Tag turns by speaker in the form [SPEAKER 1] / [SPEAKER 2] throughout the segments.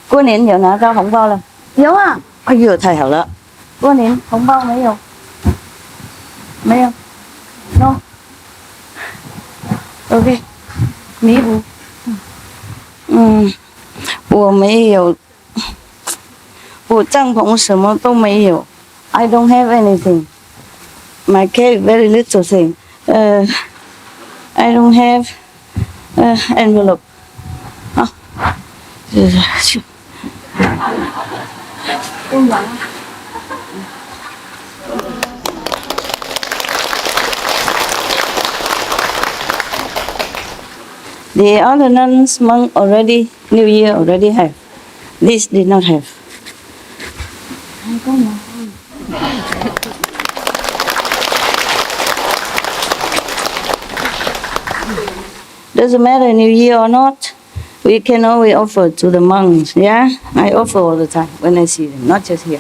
[SPEAKER 1] 过年有拿到红包了？
[SPEAKER 2] 有啊。
[SPEAKER 1] 哎呦，太好了！
[SPEAKER 2] 过年红包没有？
[SPEAKER 1] 没有
[SPEAKER 2] ？No。OK， 弥补。
[SPEAKER 1] 我没有，我帐篷什么都没有。I don't have anything. My cave very little thing. I don't have envelope. 啊，去。
[SPEAKER 2] 公羊。
[SPEAKER 1] The other nuns, monk already, New Year already have. This did not have. Doesn't matter New Year or not, we can always offer to the monks, yeah? I offer all the time when I see them, not just here.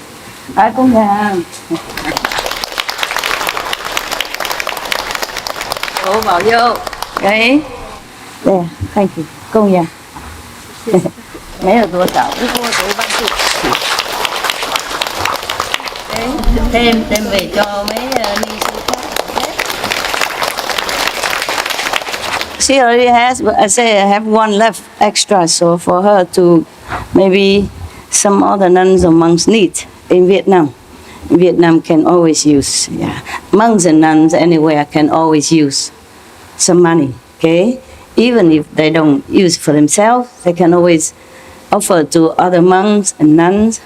[SPEAKER 1] I come down. 佛保佑，哎。对 ，thank you， 供养，没有多少，不過做翻啲。đem về cho mấy ni sư khác. She already has, but I say I have one left extra, so for her to maybe some other nuns or monks need in Vietnam. Vietnam can always use, yeah. Monks and nuns anywhere can always use some money, okay? Even if they don't use for themselves, they can always offer to other monks and nuns.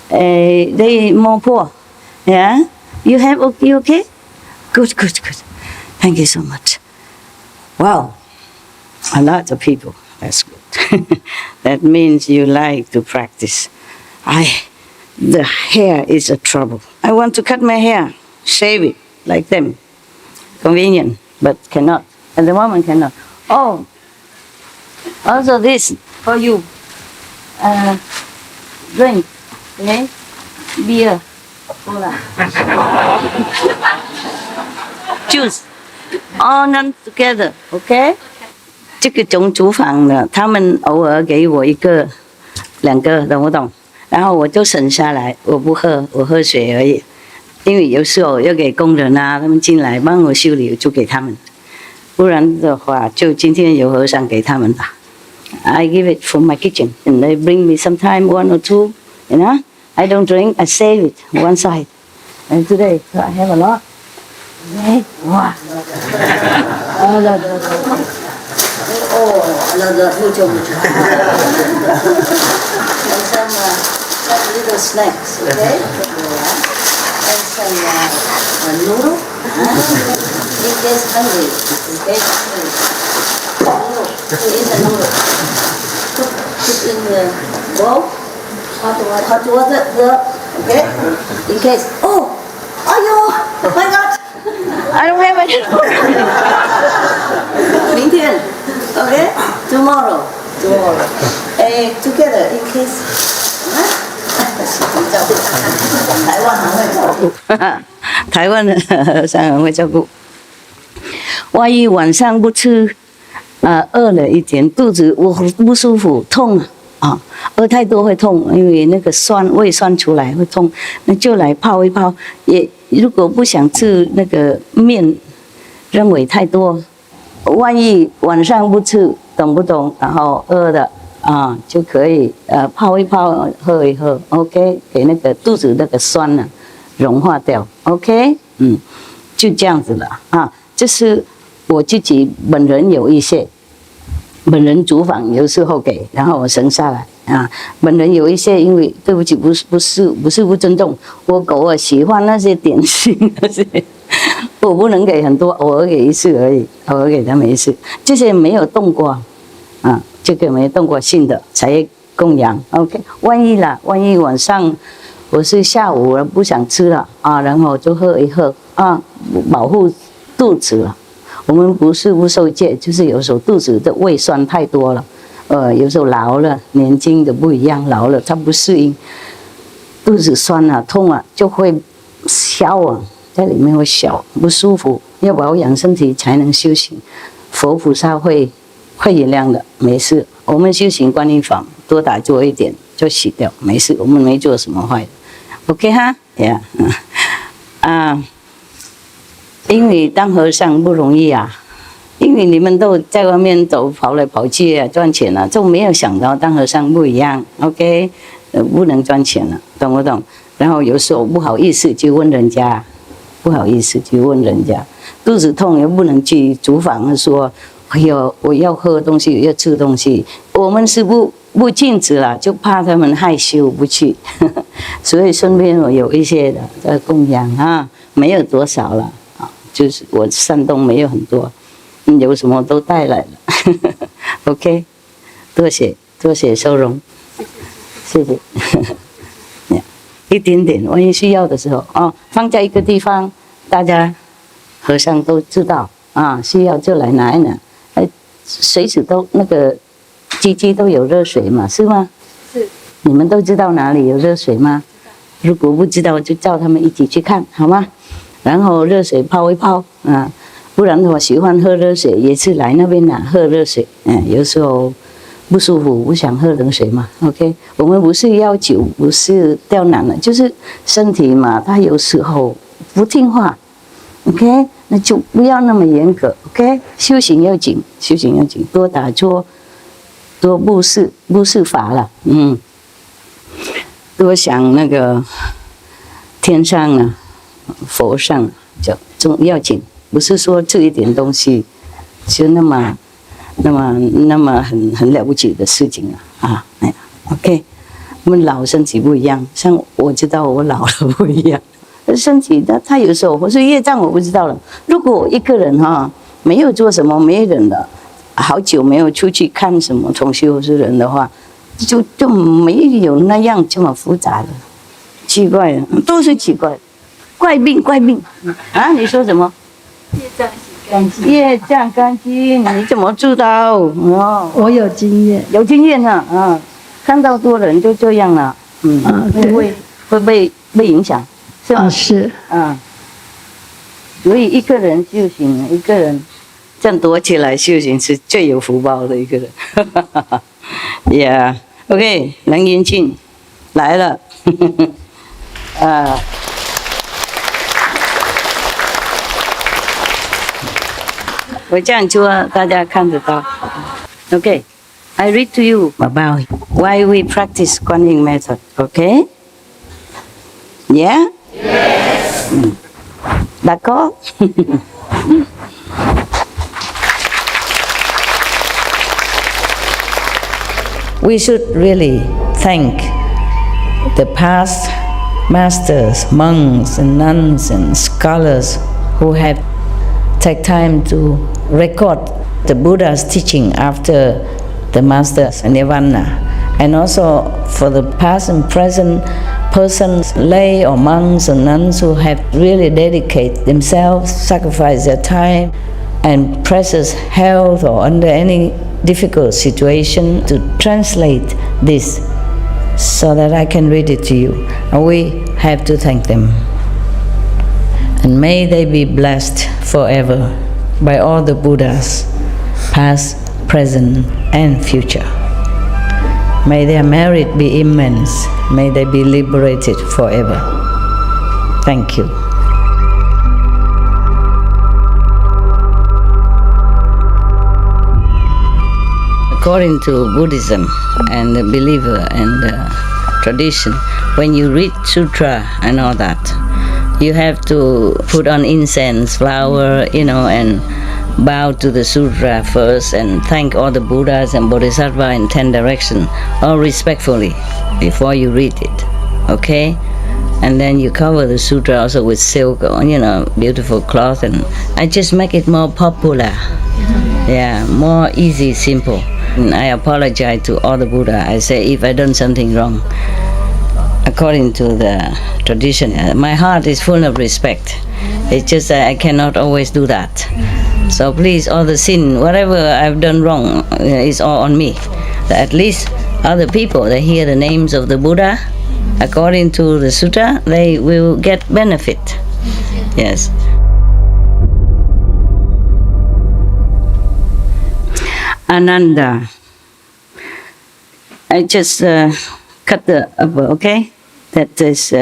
[SPEAKER 1] They more poor. Yeah? You okay? Good. Thank you so much. Wow. A lot of people. That's good. That means you like to practice. The hair is a trouble. I want to cut my hair, shave it like them. Convenient, but cannot. At the moment, cannot. Oh, also this for you. Drink, okay? Beer, cola, juice, all none together, okay? 这个种煮饭的，他们偶尔给我1个、2个，懂不懂？然后我就省下来，我不喝，我喝水而已。因为有时候要给工人啊，他们进来帮我修理，就给他们。不然的话，就今天有和尚给他们吧。I give it from my kitchen, and they bring me sometime 1 or 2. You know, I don't drink, I save it one side. And today, so I have a lot. Okay. Wow. Mucho. And some little snacks, okay? And some noodle. He gets hungry. Noodle. Eat the noodle. Put in the bowl. Hot water. Okay? In case. Oh! My God! I don't have any. 明天 Okay? Tomorrow. Together in case. 台湾很会照顾。台湾的和尚很会照顾。万一晚上不吃，饿了一点，肚子我不舒服，痛啊，饿太多会痛，因为那个胃酸出来会痛，那就来泡一泡。也如果不想吃那个面，认为太多，万一晚上不吃，懂不懂？然后饿的就可以泡一泡，喝一喝 ，OK， 给那个肚子那个酸呢融化掉 ，OK， 就这样子了啊。这是我自己本人有一些，本人厨房有时候给，然后我省下来啊。本人有一些，因为对不起，不是不尊重，我狗啊喜欢那些点心那些，我不能给很多，偶尔给1次而已，偶尔给他们1次，这些没有动过啊。这个没动过性的才供养 ，OK。万一晚上我是下午了不想吃了然后就喝一喝保护肚子了。我们不是不受戒，就是有时候肚子的胃酸太多了，有时候老了，年轻的不一样，老了它不适应，肚子酸痛就会消在里面会消不舒服，要保养身体才能修行。佛菩萨会原谅的，没事。我们修行观音法，多打坐一点就洗掉，没事，我们没做什么坏的 ，OK 哈，Yeah， 因为当和尚不容易啊。因为你们都在外面走跑来跑去啊，赚钱了，就没有想到当和尚不一样 ，OK， 不能赚钱了，懂不懂？然后有时候不好意思就问人家，肚子痛又不能去厨房说，我要喝东西，要吃东西，我们是不禁止了，就怕他们害羞不去，所以身边我有一些的在供养啊，没有多少了啊，就是我山东没有很多。有什么都带来了，OK， 多谢收容，谢谢，一点点，万一需要的时候放在一个地方，大家和尚都知道啊，需要就来拿一拿，随时都那个机都有热水嘛，是吗？
[SPEAKER 2] 是。
[SPEAKER 1] 你们都知道哪里有热水吗？如果不知道，就叫他们一起去看，好吗？然后热水泡一泡啊。不然的话，喜欢喝热水也是来那边拿喝热水。有时候不舒服，不想喝冷水嘛。OK， 我们不是要求，不是刁难了，就是身体嘛，他有时候不听话。OK， 那就不要那么严格。OK， 修行要紧，多打坐，多布施法了。多想那个天上啊，佛上就要紧。不是说这一点东西就那么很了不起的事情啊，OK， 我们老身体不一样，像我知道我老了不一样，身体他有时候我说业障我不知道了。如果我一个人没有做什么，没人的，好久没有出去看什么同修之人的话，就没有那样这么复杂的，奇怪的都是奇怪，怪病啊！你说什么？业障干净，你怎么知道？
[SPEAKER 2] 我有经验，
[SPEAKER 1] 看到多人就这样了，会被影响，是吗？
[SPEAKER 2] 是，
[SPEAKER 1] 所以一个人修行，一个人这样躲起来修行是最有福报的一个人。OK， 能言庆来了，我这样做，大家看得到。Okay, I read to you about why we practice Kuan Yin method. Okay? Yeah? Yes. D'accord? We should really thank the past masters, monks and nuns and scholars who have take time to record the Buddha's teaching after the master's nirvana, and also for the past and present persons, lay or monks or nuns who have really dedicated themselves, sacrificed their time and precious health or under any difficult situation to translate this so that I can read it to you. And we have to thank them. And may they be blessed forever by all the Buddhas, past, present, and future. May their merit be immense. May they be liberated forever. Thank you. According to Buddhism and the believer and the tradition, when you read sutra and all that, you have to put on incense, flower, and bow to the sutra first and thank all the Buddhas and Bodhisattva in 10 directions, all respectfully, before you read it, okay? And then you cover the sutra also with silk, beautiful cloth, and I just make it more popular, more easy, simple. And I apologize to all the Buddha. I say if I done something wrong, according to the tradition, my heart is full of respect. It's just that I cannot always do that. So please, all the sin, whatever I've done wrong, is all on me. At least other people, they hear the names of the Buddha, according to the sutta, they will get benefit. Yes. Ananda. I just cut the upper, okay? That is,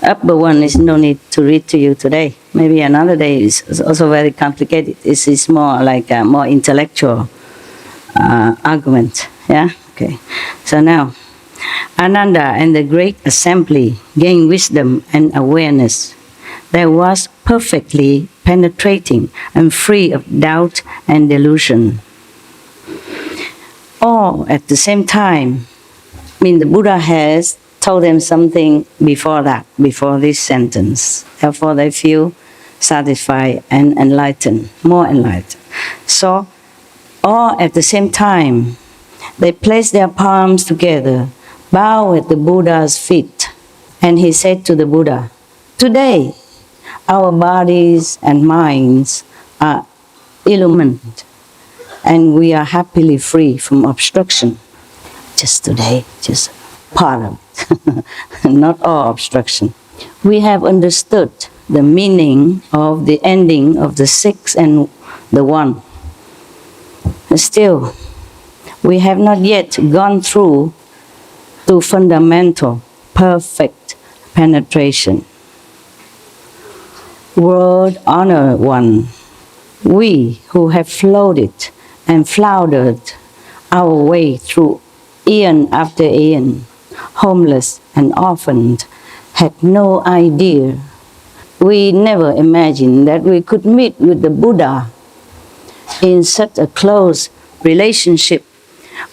[SPEAKER 1] upper one is no need to read to you today. Maybe another day is also very complicated. This is more like a more intellectual argument, yeah? Okay, so now, Ananda and the great assembly gained wisdom and awareness that was perfectly penetrating and free of doubt and delusion. All at the same time. I mean, the Buddha has told them something before that, before this sentence. Therefore, they feel satisfied and enlightened, more enlightened. So, all at the same time, they placed their palms together, bow at the Buddha's feet, and he said to the Buddha, "Today, our bodies and minds are illumined, and we are happily free from obstruction." Just today, just part of it, not all obstruction. We have understood the meaning of the ending of the six and the one. Still, we have not yet gone through to fundamental, perfect penetration. World Honored One, we who have floated and floundered our way through eon after eon, homeless and orphaned, had no idea. We never imagined that we could meet with the Buddha in such a close relationship.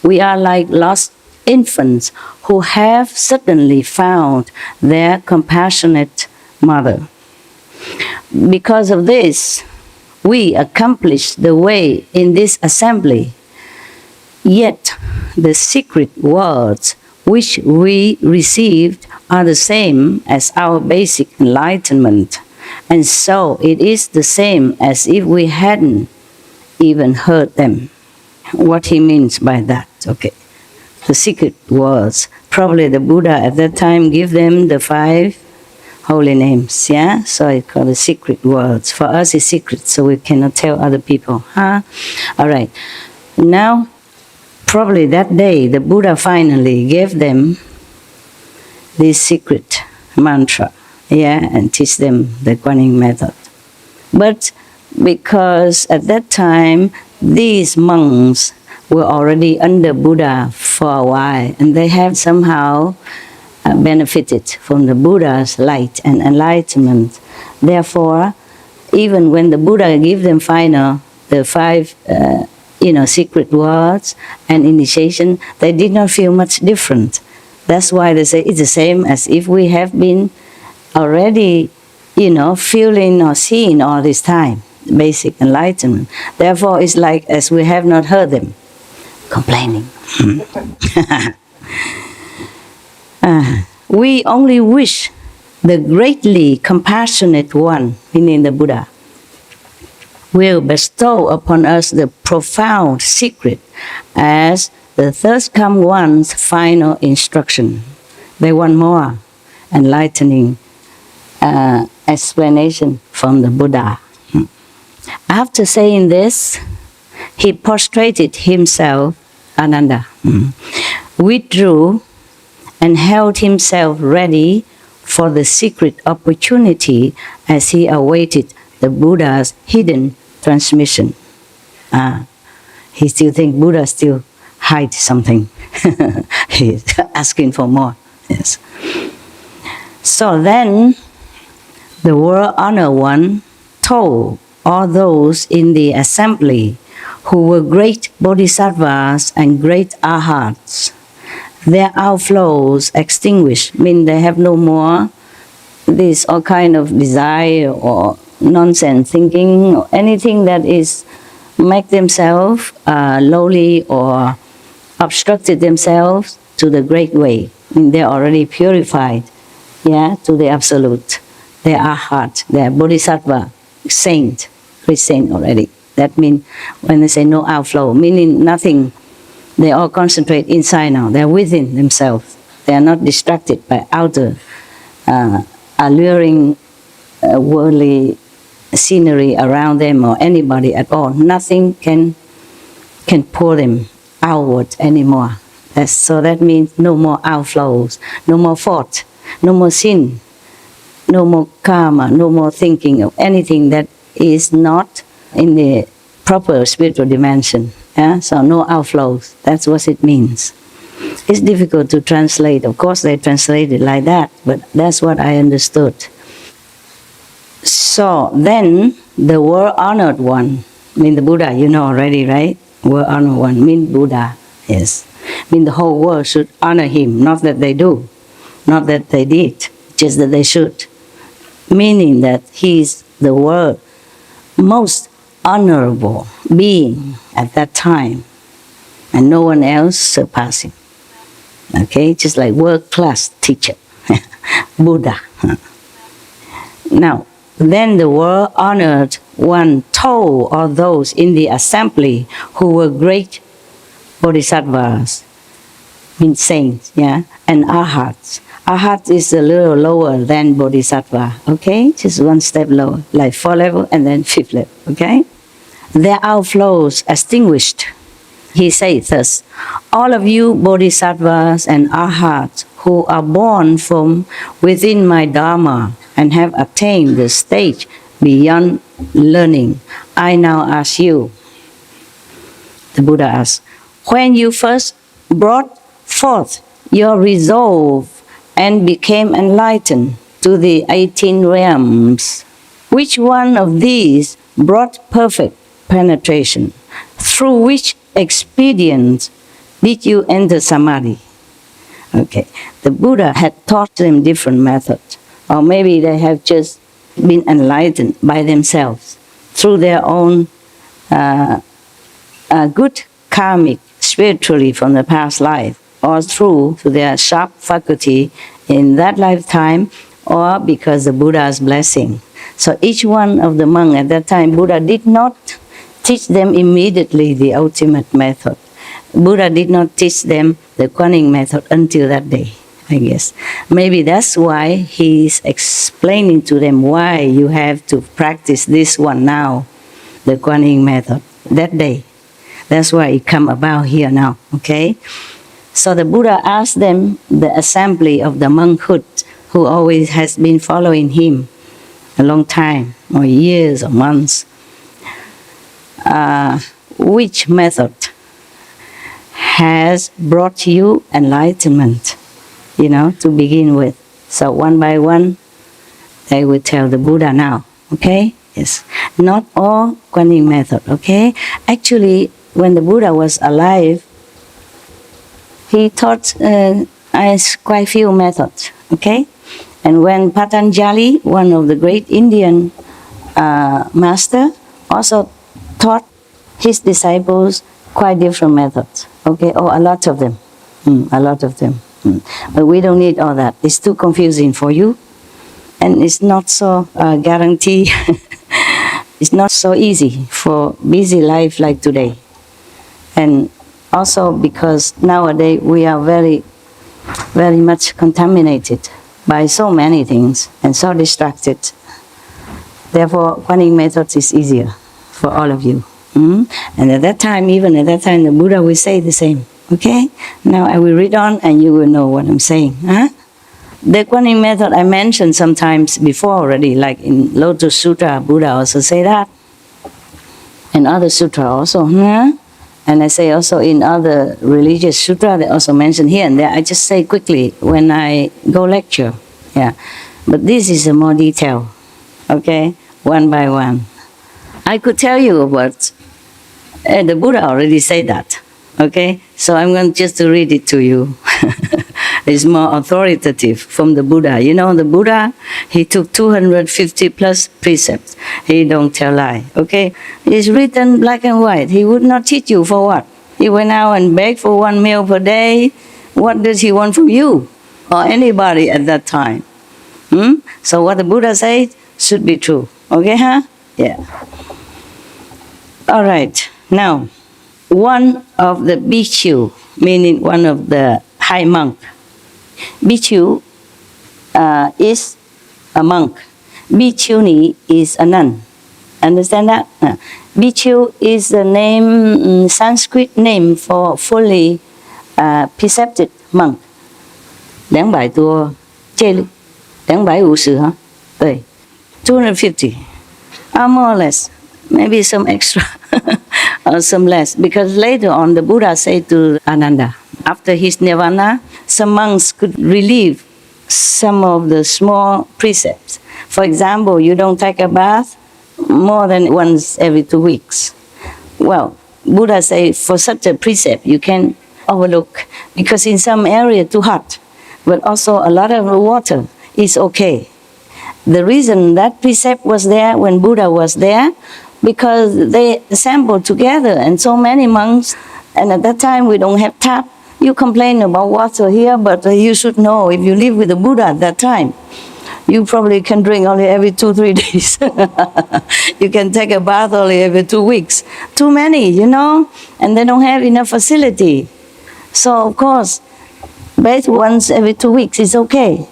[SPEAKER 1] We are like lost infants who have suddenly found their compassionate mother. Because of this, we accomplished the way in this assembly. Yet the secret words which we received are the same as our basic enlightenment, and so it is the same as if we hadn't even heard them. What he means by that, okay. The secret words, probably the Buddha at that time gave them the 5 holy names, yeah? So it's called the secret words. For us it's secret, so we cannot tell other people, huh? All right, now, probably that day the Buddha finally gave them this secret mantra, yeah, and teach them the Guanyin method. But because at that time these monks were already under Buddha for a while, and they have somehow benefited from the Buddha's light and enlightenment. Therefore, even when the Buddha gave them the 5 secret words and initiation, they did not feel much different. That's why they say it's the same as if we have been already, feeling or seeing all this time, basic enlightenment. Therefore, it's like as we have not heard them, complaining. We only wish the greatly compassionate one, meaning the Buddha, will bestow upon us the profound secret as the third come one's final instruction. They want more enlightening explanation from the Buddha. After saying this, he prostrated himself, Ananda, withdrew and held himself ready for the secret opportunity as he awaited the Buddha's hidden transmission. He still thinks Buddha still hides something. He's asking for more. Yes. So then, the World Honored One told all those in the assembly who were great bodhisattvas and great arhats, their outflows extinguished, mean they have no more this all kind of desire or nonsense thinking or anything that is make themselves lowly or obstructed themselves to the great way. I mean, they're already purified, yeah, to the absolute. They are arhat, they are bodhisattva, saint, great saint already. That means when they say no outflow, meaning nothing, they all concentrate inside now. They're within themselves. They are not distracted by outer alluring worldly scenery around them or anybody at all. Nothing can pull them outward anymore. So that means no more outflows, no more fault, no more sin, no more karma, no more thinking of anything that is not in the proper spiritual dimension. Yeah? So no outflows, that's what it means. It's difficult to translate. Of course they translate it like that, but that's what I understood. So then the world honored one, mean the Buddha, you know already, right? World honored one, mean Buddha, yes. Mean the whole world should honor him, not that they do, not that they did, just that they should. Meaning that he is the world most honorable being at that time, and no one else surpassed him. Okay, just like world-class teacher, Buddha. Now, then the world honored one told all those in the assembly who were great bodhisattvas, means saints, yeah, and arhats. Arhat is a little lower than bodhisattva, okay? Just one step lower, like 4th level and then 5th level, okay? Their outflows extinguished. He said thus, all of you bodhisattvas and arhats who are born from within my Dharma and have attained the stage beyond learning, I now ask you, the Buddha asked, when you first brought forth your resolve and became enlightened to the 18 realms, which one of these brought perfect penetration? Through which expedient did you enter Samadhi? Okay, the Buddha had taught them different methods, or maybe they have just been enlightened by themselves through their own good karmic spiritually from the past life, or through to their sharp faculty in that lifetime, or because the Buddha's blessing. So each one of the monks at that time, Buddha did not teach them immediately the ultimate method. Buddha did not teach them the Kuan Yin method until that day, I guess. Maybe that's why he's explaining to them why you have to practice this one now, the Kuan Yin method, that day. That's why it come about here now, okay? So the Buddha asked them, the assembly of the monkhood, who always has been following him a long time, or years or months, which method has brought you enlightenment, to begin with. So one by one, they will tell the Buddha now, okay? Yes, not all Kuan Yin method, okay? Actually, when the Buddha was alive, he taught quite few methods, okay? And when Patanjali, one of the great Indian master, also taught his disciples quite different methods, okay? Oh, a lot of them, a lot of them. But we don't need all that. It's too confusing for you, and it's not so guaranteed. It's not so easy for busy life like today. And also because nowadays we are very, very much contaminated by so many things and so distracted. Therefore, Kuan Yin method is easier for all of you. And at that time, even at that time, the Buddha will say the same. Okay? Now I will read on and you will know what I'm saying. Huh? The Kuan Yin method I mentioned sometimes before already, like in Lotus Sutra, Buddha also say that. And other sutra also. And I say also in other religious sutra, they also mention here and there. I just say quickly when I go lecture. Yeah. But this is a more detail. Okay? One by one. I could tell you about, the Buddha already said that. Okay? So I'm going just to read it to you. It's more authoritative from the Buddha. You know, the Buddha, he took 250 plus precepts. He don't tell lie, okay? It's written black and white. He would not teach you for what? He went out and begged for 1 meal per day. What does he want from you or anybody at that time? So what the Buddha said should be true, okay, huh? Yeah. All right, now, one of the bhikkhu, meaning one of the high monk. Bhikkhu is a monk. Bhikkhuni is a nun. Understand that? Bhikkhu is the name, Sanskrit name for fully precepted monk 200多戒律250哈，对，250 more or less, maybe some extra or some less, because later on the Buddha said to Ananda, after his nirvana, some monks could relieve some of the small precepts. For example, you don't take a bath more than once every 2 weeks. Well, Buddha said for such a precept you can overlook, because in some area too hot, but also a lot of water is okay. The reason that precept was there when Buddha was there, because they assembled together and so many monks, and at that time we don't have tap. You complain about water here, but you should know, if you live with the Buddha at that time, you probably can drink only every 2-3 days. You can take a bath only every 2 weeks. Too many, you know, and they don't have enough facility. So of course, bath once every 2 weeks is okay.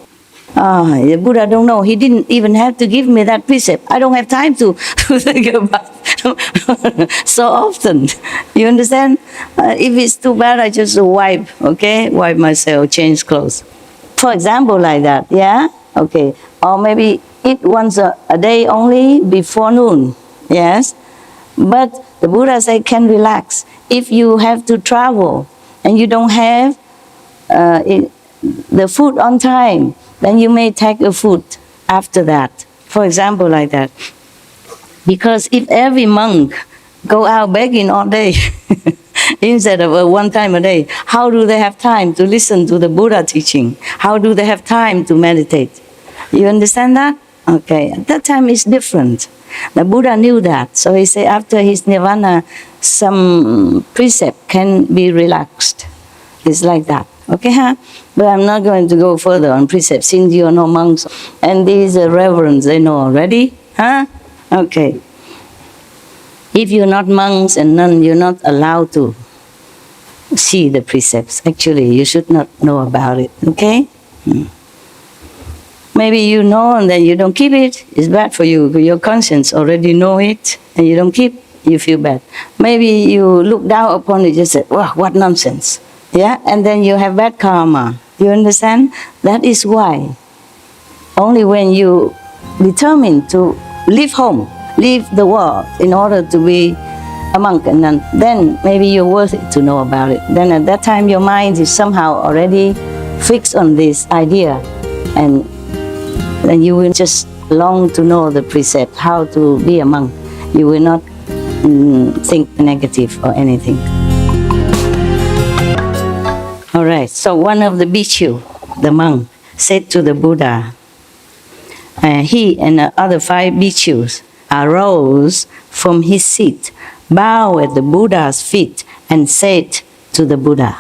[SPEAKER 1] The Buddha don't know. He didn't even have to give me that precept. I don't have time to think about so often. You understand? If it's too bad, I just wipe, okay? Wipe myself, change clothes. For example, like that, yeah? Okay. Or maybe eat once a day only before noon, yes? But the Buddha said can relax. If you have to travel and you don't have the food on time, then you may take a food after that. For example, like that. Because if every monk go out begging all day instead of one time a day, how do they have time to listen to the Buddha teaching? How do they have time to meditate? You understand that? Okay, at that time it's different. The Buddha knew that, so he said after his nirvana, some precept can be relaxed. It's like that. Okay, huh? But I'm not going to go further on precepts since you are no monks. And these reverends, they know already. Huh? Okay. If you're not monks and nuns, you're not allowed to see the precepts. Actually, you should not know about it. Okay? Maybe you know and then you don't keep it. It's bad for you. Your conscience already know it and you don't keep, you feel bad. Maybe you look down upon it, just say, wow, what nonsense. Yeah, and then you have bad karma. You understand? That is why only when you determine to leave home, leave the world in order to be a monk and nun, then maybe you're worth it to know about it. Then at that time your mind is somehow already fixed on this idea, and then you will just long to know the precept, how to be a monk. You will not think negative or anything. All right, so one of the bhikkhu, the monk, said to the Buddha, he and the other 5 bhikkhus arose from his seat, bowed at the Buddha's feet, and said to the Buddha.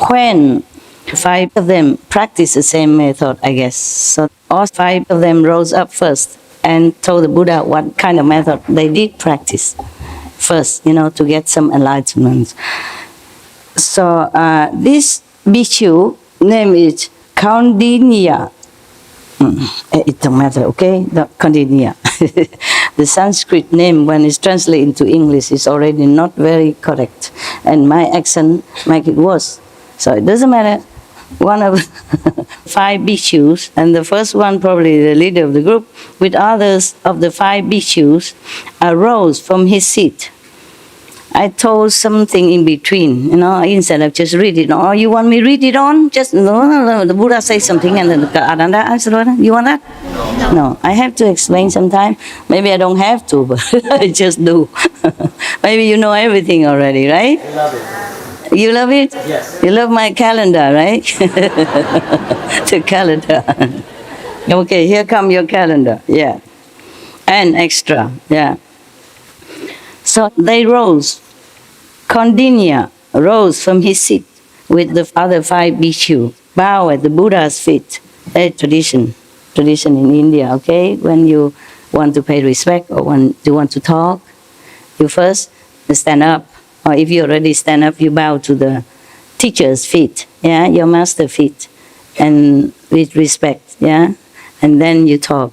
[SPEAKER 1] When 5 of them practiced the same method, I guess, so all 5 of them rose up first and told the Buddha what kind of method they did practice first, you know, to get some enlightenment. So this bhikkhu name is Kaundinya. It don't matter, okay? Kaundinya. The Sanskrit name, when it's translated into English, is already not very correct, and my accent make it worse. So it doesn't matter. One of 5 bhikshus, and the first one, probably the leader of the group, with others of the 5 bhikshus, arose from his seat. I told something in between, you know, instead of just read it. Oh, you want me to read it on? Just, no, the Buddha says something and then Ananda answered, you want that? No, I have to explain sometime. Maybe I don't have to, but I just do. Maybe you know everything already, right?
[SPEAKER 3] I love it.
[SPEAKER 1] You love it?
[SPEAKER 3] Yes.
[SPEAKER 1] You love my calendar, right? The calendar. Okay, here come your calendar, yeah. And extra, yeah. So they rose. Kaundinya rose from his seat with the other 5 bhikkhu, bow at the Buddha's feet. A tradition in India, okay? When you want to pay respect or when you want to talk, you first stand up. Or if you already stand up, you bow to the teacher's feet, yeah, your master's feet, and with respect, yeah, and then you talk.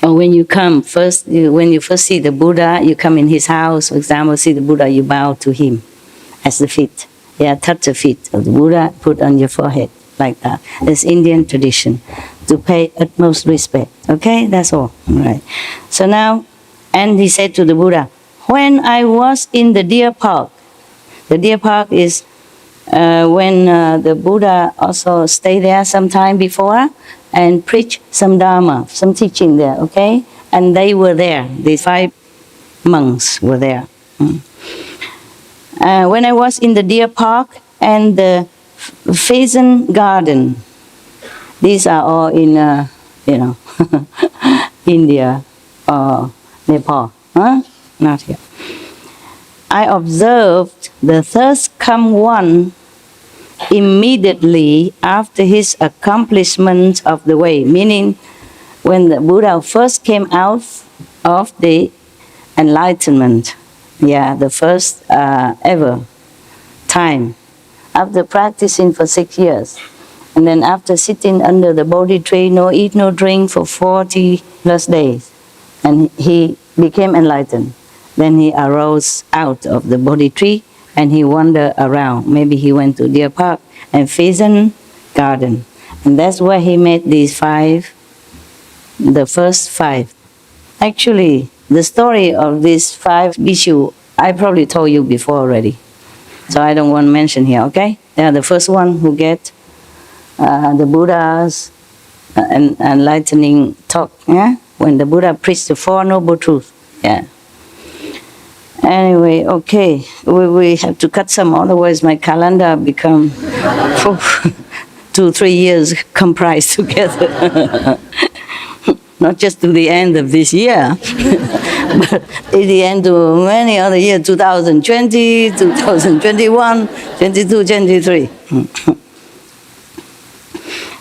[SPEAKER 1] Or when you come first, when you first see the Buddha, you come in his house, for example, see the Buddha, you bow to him as the feet. Yeah, touch the feet of the Buddha, put on your forehead, like that. It's Indian tradition, to pay utmost respect. Okay, that's all. All right. So now, and he said to the Buddha, when I was in the deer park, the deer park is when the Buddha also stayed there some time before and preached some Dharma, some teaching there, okay? And they were there, the 5 monks were there. When I was in the deer park and the pheasant garden, these are all in, India or Nepal, huh? Not here. I observed the thirst come one immediately after his accomplishment of the way, meaning when the Buddha first came out of the enlightenment, the first ever time, after practicing for 6 years, and then after sitting under the Bodhi tree, no eat, no drink for 40 plus days, and he became enlightened. Then he arose out of the Bodhi tree and he wandered around. Maybe he went to Deer Park and Pheasant Garden. And that's where he met these 5, the first 5. Actually, the story of these 5 bhikkhu, I probably told you before already. So I don't want to mention here, okay? They are the first one who get the Buddha's enlightening talk, yeah? When the Buddha preached the 4 Noble Truths, yeah. Anyway, okay, we have to cut some, otherwise my calendar become 2-3 years comprised together. Not just to the end of this year, but at the end of many other years, 2020, 2021, 22, 23.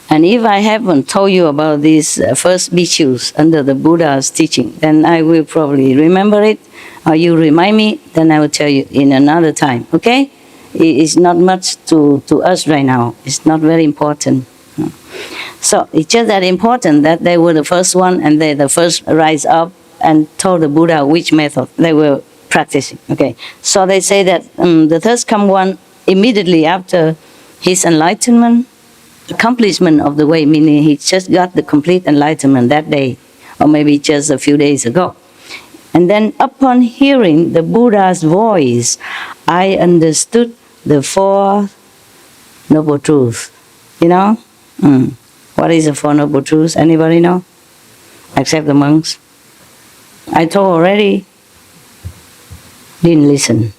[SPEAKER 1] And if I haven't told you about these first bhikkhus under the Buddha's teaching, then I will probably remember it, or you remind me, then I will tell you in another time, okay? It's not much to us right now. It's not very important. So it's just that important that they were the first one and they the first rise up and told the Buddha which method they were practicing, okay? So they say that the thirst come one immediately after his enlightenment, accomplishment of the way, meaning he just got the complete enlightenment that day, or maybe just a few days ago. And then upon hearing the Buddha's voice, I understood the 4 Noble Truths. You know? What is the 4 Noble Truths? Anybody know? Except the monks. I told already. Didn't listen.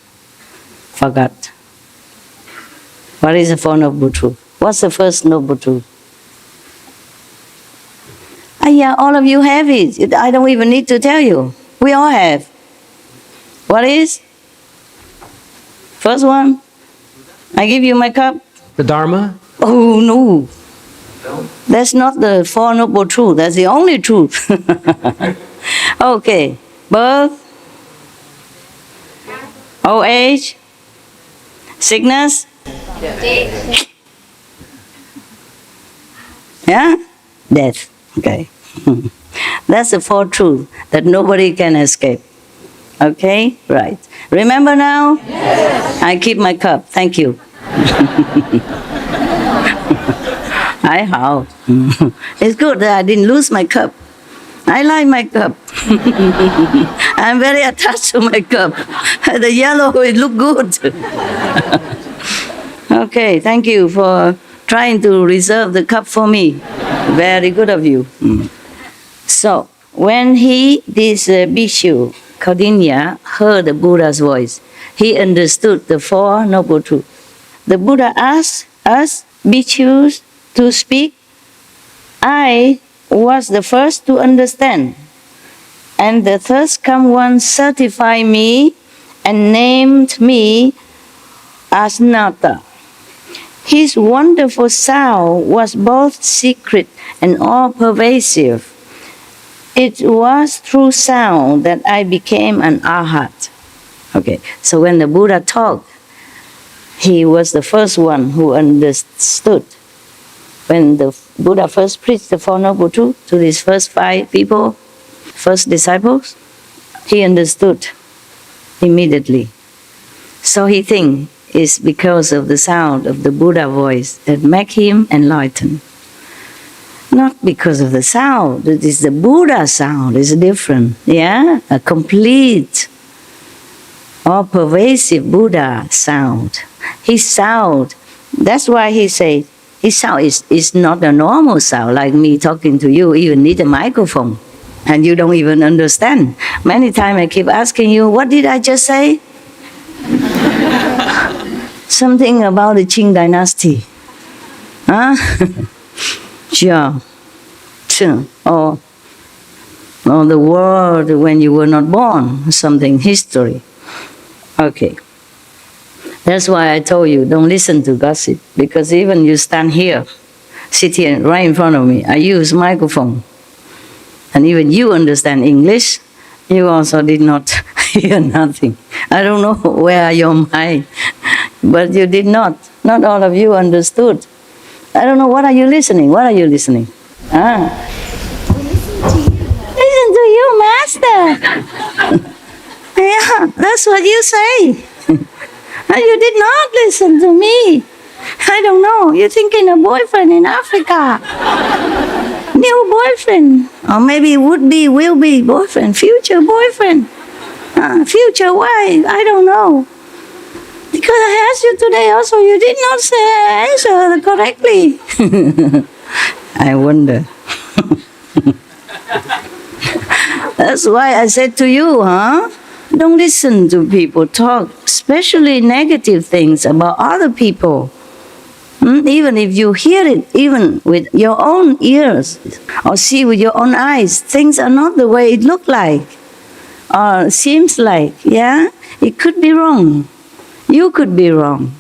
[SPEAKER 1] Forgot. What is the 4 Noble Truths? What's the first Noble Truth? Yeah, all of you have it. I don't even need to tell you. We all have. What is? First one? I give you my cup.
[SPEAKER 3] The Dharma?
[SPEAKER 1] Oh, no. That's not the 4 Noble Truths. That's the only truth. Okay. Birth. Old age. Sickness. Yeah? Death. Okay. That's the 4 truths that nobody can escape. Okay? Right. Remember now? Yes. I keep my cup. Thank you. It's good that I didn't lose my cup. I like my cup. I'm very attached to my cup. The yellow, it look good. Okay, thank you for trying to reserve the cup for me. Very good of you. So, when this bhikkhu, Kaudinya, heard the Buddha's voice, he understood the 4 Noble Truths. The Buddha asked us, bhikkhus, to speak. I was the first to understand. And the thirst come one certified me and named me as Nata. His wonderful sound was both secret and all-pervasive. It was through sound that I became an arhat. Okay, so when the Buddha talked, he was the first one who understood. When the Buddha first preached the 4 Noble Truths to these first 5 people, first disciples, he understood immediately. So he thinks it's because of the sound of the Buddha voice that make him enlightened. Not because of the sound. It is the Buddha sound. It's different. Yeah? A complete, all-pervasive Buddha sound. His sound, that's why he said, his sound is not a normal sound like me talking to you. Even need a microphone. And you don't even understand. Many times I keep asking you, what did I just say? Something about the Qing dynasty. Huh? Yeah. Or the world when you were not born, something, history. Okay. That's why I told you, don't listen to gossip, because even you stand here, sit here right in front of me, I use microphone, and even you understand English, you also did not hear nothing. I don't know where are your mind, but you did not. Not all of you understood. I don't know, what are you listening? What are you listening? Ah. Listen to you, Master. Yeah, that's what you say. And you did not listen to me. I don't know. You're thinking a boyfriend in Africa. New boyfriend. Or maybe would be, will be boyfriend. Future boyfriend. Future wife. I don't know. Because I asked you today also, you did not say answer correctly. I wonder. That's why I said to you, don't listen to people talk, especially negative things about other people. Even if you hear it, even with your own ears, or see with your own eyes, things are not the way it look like, or seems like, yeah? It could be wrong. You could be wrong.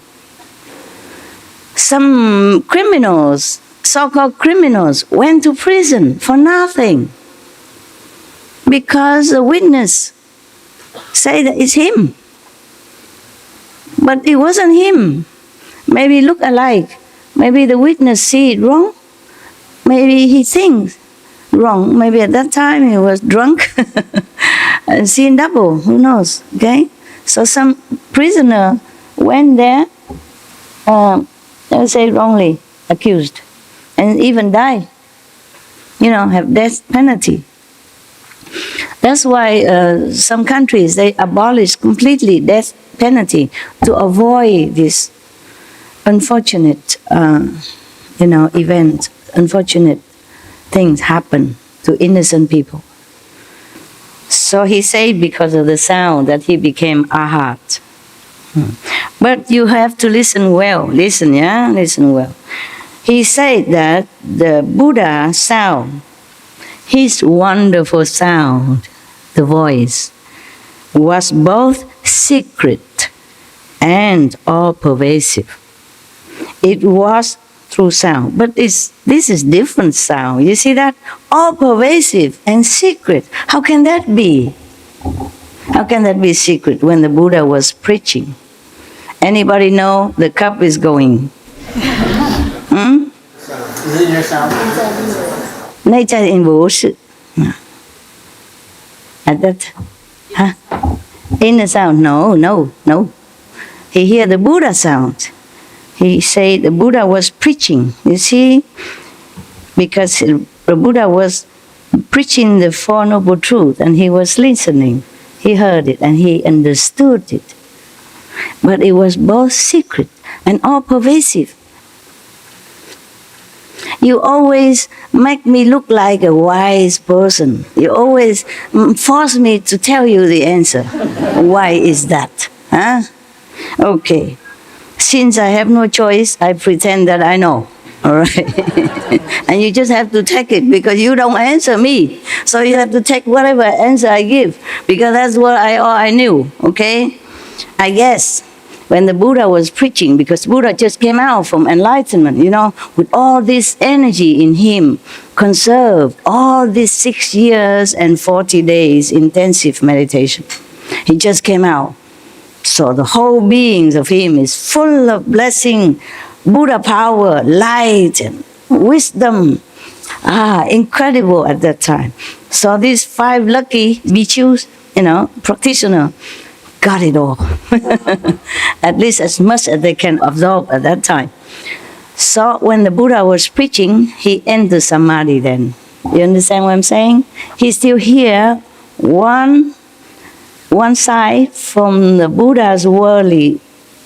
[SPEAKER 1] Some criminals, so-called criminals, went to prison for nothing, because the witness say that it's him. But it wasn't him. Maybe look alike. Maybe the witness see it wrong. Maybe he thinks wrong. Maybe at that time he was drunk and seen double. Who knows? Okay? So some prisoner went there, let's say wrongly accused, and even died. Have death penalty. That's why some countries, they abolish completely death penalty to avoid this unfortunate, event, unfortunate things happen to innocent people. So he said because of the sound that he became arhat. But you have to listen well. Listen, yeah? Listen well. He said that the Buddha sound, his wonderful sound, the voice, was both secret and all-pervasive. It was through sound, but this is different sound. You see that? All-pervasive and secret. How can that be? How can that be secret when the Buddha was preaching? Anybody know the cup is going?
[SPEAKER 3] Is it your sound?
[SPEAKER 1] 内在因不是 At that, in the sound, no. He hear the Buddha sound. He say the Buddha was preaching. You see, because the Buddha was preaching the Four Noble Truths, and he was listening. He heard it and he understood it. But it was both secret and all-pervasive. You always make me look like a wise person. You always force me to tell you the answer. Why is that? Okay. Since I have no choice, I pretend that I know. All right? And you just have to take it because you don't answer me. So you have to take whatever answer I give because that's what I knew. Okay? I guess when the Buddha was preaching, because Buddha just came out from enlightenment, with all this energy in him, conserved all these 6 years and 40 days intensive meditation. He just came out. So the whole beings of him is full of blessing, Buddha power, light, and wisdom, Incredible at that time. So these 5 lucky bhikkhus, practitioner, got it all. At least as much as they can absorb at that time. So when the Buddha was preaching, he entered samadhi then. You understand what I'm saying? He's still here, one side from the Buddha's worldly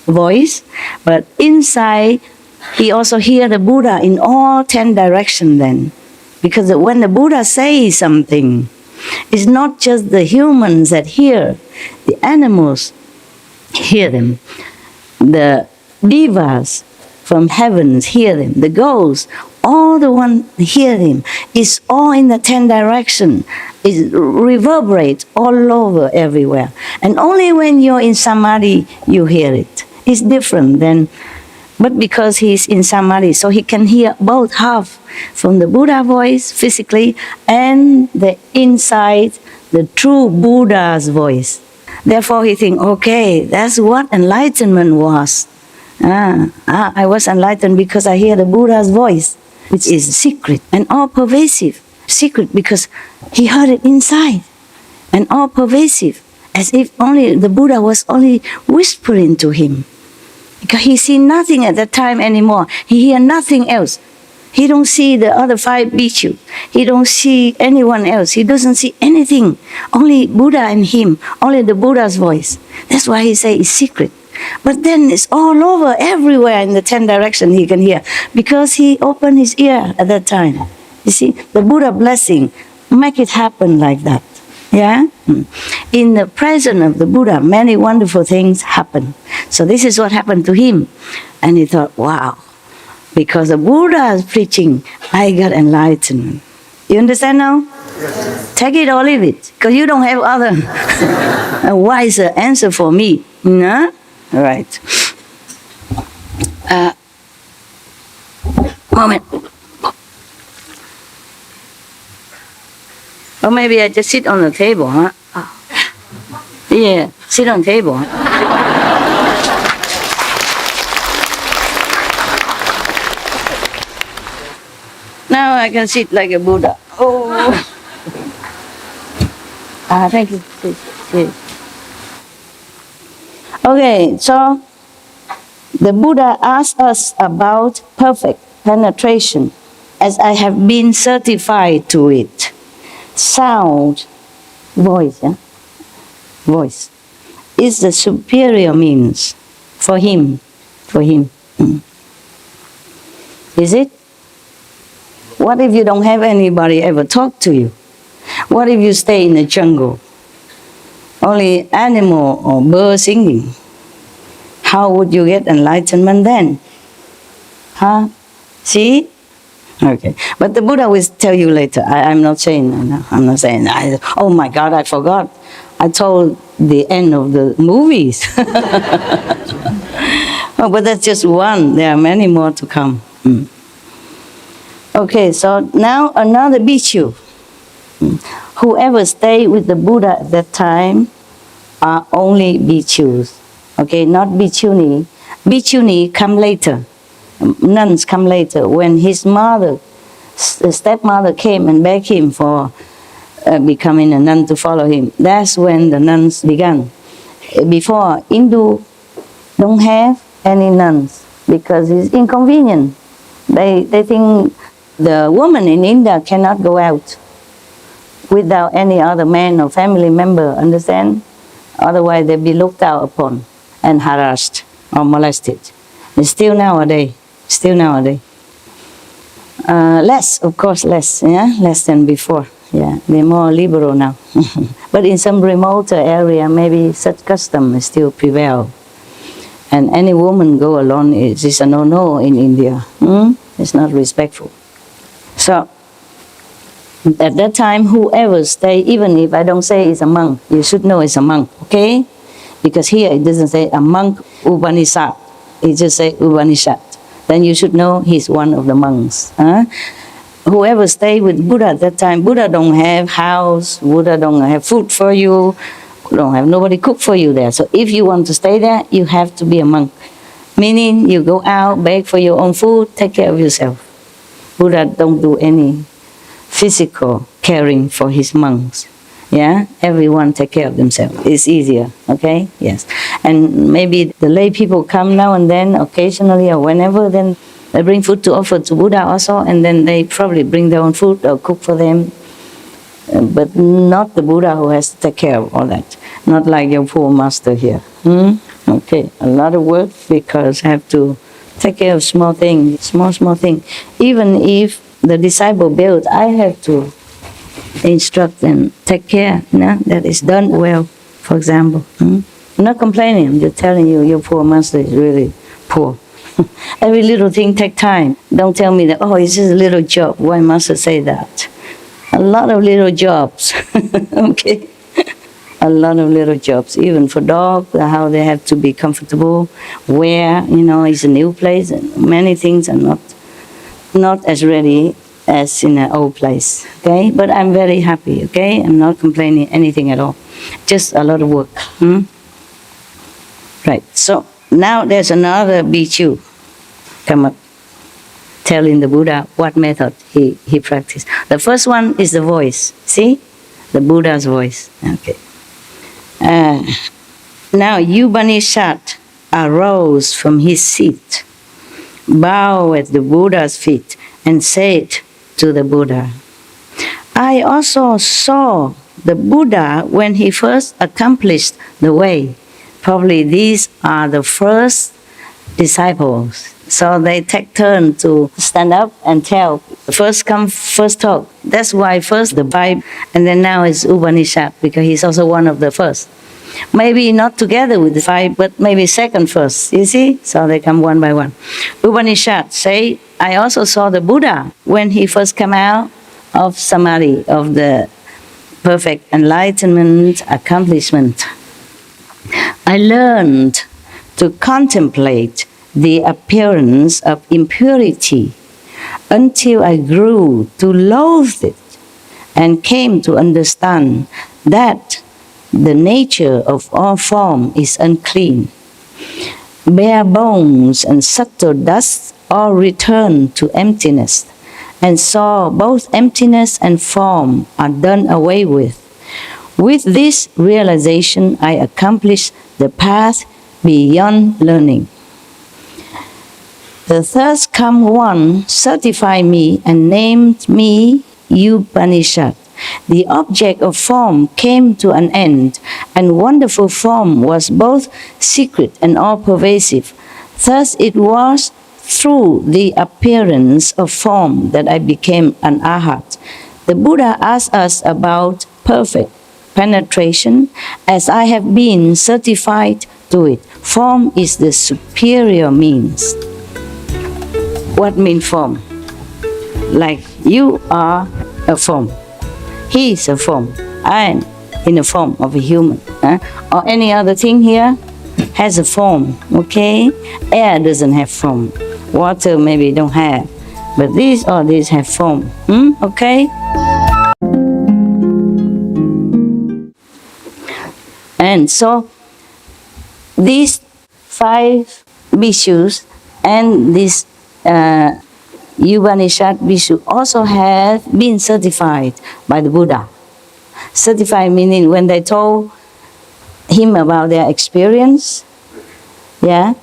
[SPEAKER 1] voice, but inside he also hear the Buddha in all 10 directions then. Because when the Buddha says something, it's not just the humans that hear, the animals hear them. The devas from heavens hear them. The ghosts, all the one hear him. It's all in the 10 directions. It reverberates all over everywhere. And only when you're in samadhi, you hear it. It's different then. But because he's in samadhi, so he can hear both half from the Buddha voice physically and the inside, the true Buddha's voice. Therefore he thinks, okay, that's what enlightenment was. I was enlightened because I hear the Buddha's voice, which is secret and all pervasive. Secret because he heard it inside and all pervasive, as if only the Buddha was only whispering to him. Because he see nothing at that time anymore. He hear nothing else. He don't see the other 5 bhikkhus. He don't see anyone else. He doesn't see anything. Only Buddha and him. Only the Buddha's voice. That's why he say it's secret. But then it's all over, everywhere in the 10 directions he can hear. Because he opened his ear at that time. You see, the Buddha blessing make it happen like that. Yeah? In the presence of the Buddha, many wonderful things happen. So this is what happened to him. And he thought, wow, because the Buddha is preaching, I got enlightenment. You understand now? Yes. Take it or leave it, because you don't have other a wiser answer for me. No? All right. Moment. Or maybe I just sit on the table, huh? Yeah, sit on the table. Now I can sit like a Buddha. Oh. Thank you. Okay, so the Buddha asked us about perfect penetration, as I have been certified to it. Sound, voice, voice, is the superior means for him. Is it? What if you don't have anybody ever talk to you? What if you stay in the jungle? Only animal or bird singing. How would you get enlightenment then? Huh? See? Okay. But the Buddha will tell you later. I'm not saying, oh my God, I forgot. I told the end of the movies. Oh, but that's just one. There are many more to come. Okay, so now another bhikkhu. Whoever stayed with the Buddha at that time are only bhikkhus. Okay, not bhikkhuni. Bhikkhuni come later. Nuns come later. When his mother, the stepmother came and begged him for becoming a nun to follow him, that's when the nuns began. Before, Hindu don't have any nuns because it's inconvenient. They think the woman in India cannot go out without any other man or family member, understand? Otherwise they'll be looked out upon and harassed or molested. It's still nowadays. Less, of course, less, yeah? Less than before. Yeah, they're more liberal now. But in some remote area, maybe such custom still prevail. And any woman go alone is a no-no in India. It's not respectful. So, at that time, whoever stay, even if I don't say it's a monk, you should know it's a monk, okay? Because here it doesn't say a monk Upanishad. It just say Upanishad. Then you should know he's one of the monks. Whoever stay with Buddha at that time, Buddha don't have house, Buddha don't have food for you, don't have nobody cook for you there. So if you want to stay there, you have to be a monk. Meaning you go out, beg for your own food, take care of yourself. Buddha don't do any physical caring for his monks. Yeah, everyone take care of themselves. It's easier, okay? Yes. And maybe the lay people come now and then, occasionally or whenever, then they bring food to offer to Buddha also, and then they probably bring their own food or cook for them. But not the Buddha who has to take care of all that. Not like your poor master here. Okay, a lot of work because I have to take care of small things, small things. Even if the disciple builds, I have to instruct and take care, that is done well, for example. I'm not complaining, I'm just telling you, your poor master is really poor. Every little thing takes time. Don't tell me that, oh, it's just a little job. Why master say that? A lot of little jobs, okay? A lot of little jobs, even for dogs, how they have to be comfortable, where, it's a new place, and many things are not as ready as in an old place, okay? But I'm very happy, okay? I'm not complaining anything at all. Just a lot of work. Right, so now there's another bhikkhu come up, telling the Buddha what method he practiced. The first one is the voice. See? The Buddha's voice. Okay. Now Upanishad arose from his seat, bowed at the Buddha's feet, and said to the Buddha, I also saw the Buddha when he first accomplished the way. Probably these are the first disciples. So they take turn to stand up and tell. First come, first talk. That's why first the Bible, and then now it's Upanishad, because he's also one of the first. Maybe not together with the five, but maybe second first, you see? So they come one by one. Upanishad say, I also saw the Buddha when he first came out of Samadhi, of the perfect enlightenment accomplishment. I learned to contemplate the appearance of impurity until I grew to loathe it and came to understand that the nature of all form is unclean. Bare bones and subtle dust all return to emptiness, and saw both emptiness and form are done away with. With this realization, I accomplished the path beyond learning. The third come one certified me and named me Upanishad. The object of form came to an end, and wonderful form was both secret and all-pervasive. Thus it was through the appearance of form that I became an arhat. The Buddha asked us about perfect penetration, as I have been certified to it. Form is the superior means. What means form? Like you are a form. He is a form. I am in the form of a human. Or any other thing here has a form, okay? Air doesn't have form. Water maybe don't have. But these have form, okay? And so, these 5 bhikkhus and this Upanishad bhikkhu also have been certified by the Buddha. Certified meaning when they told him about their experience, yeah,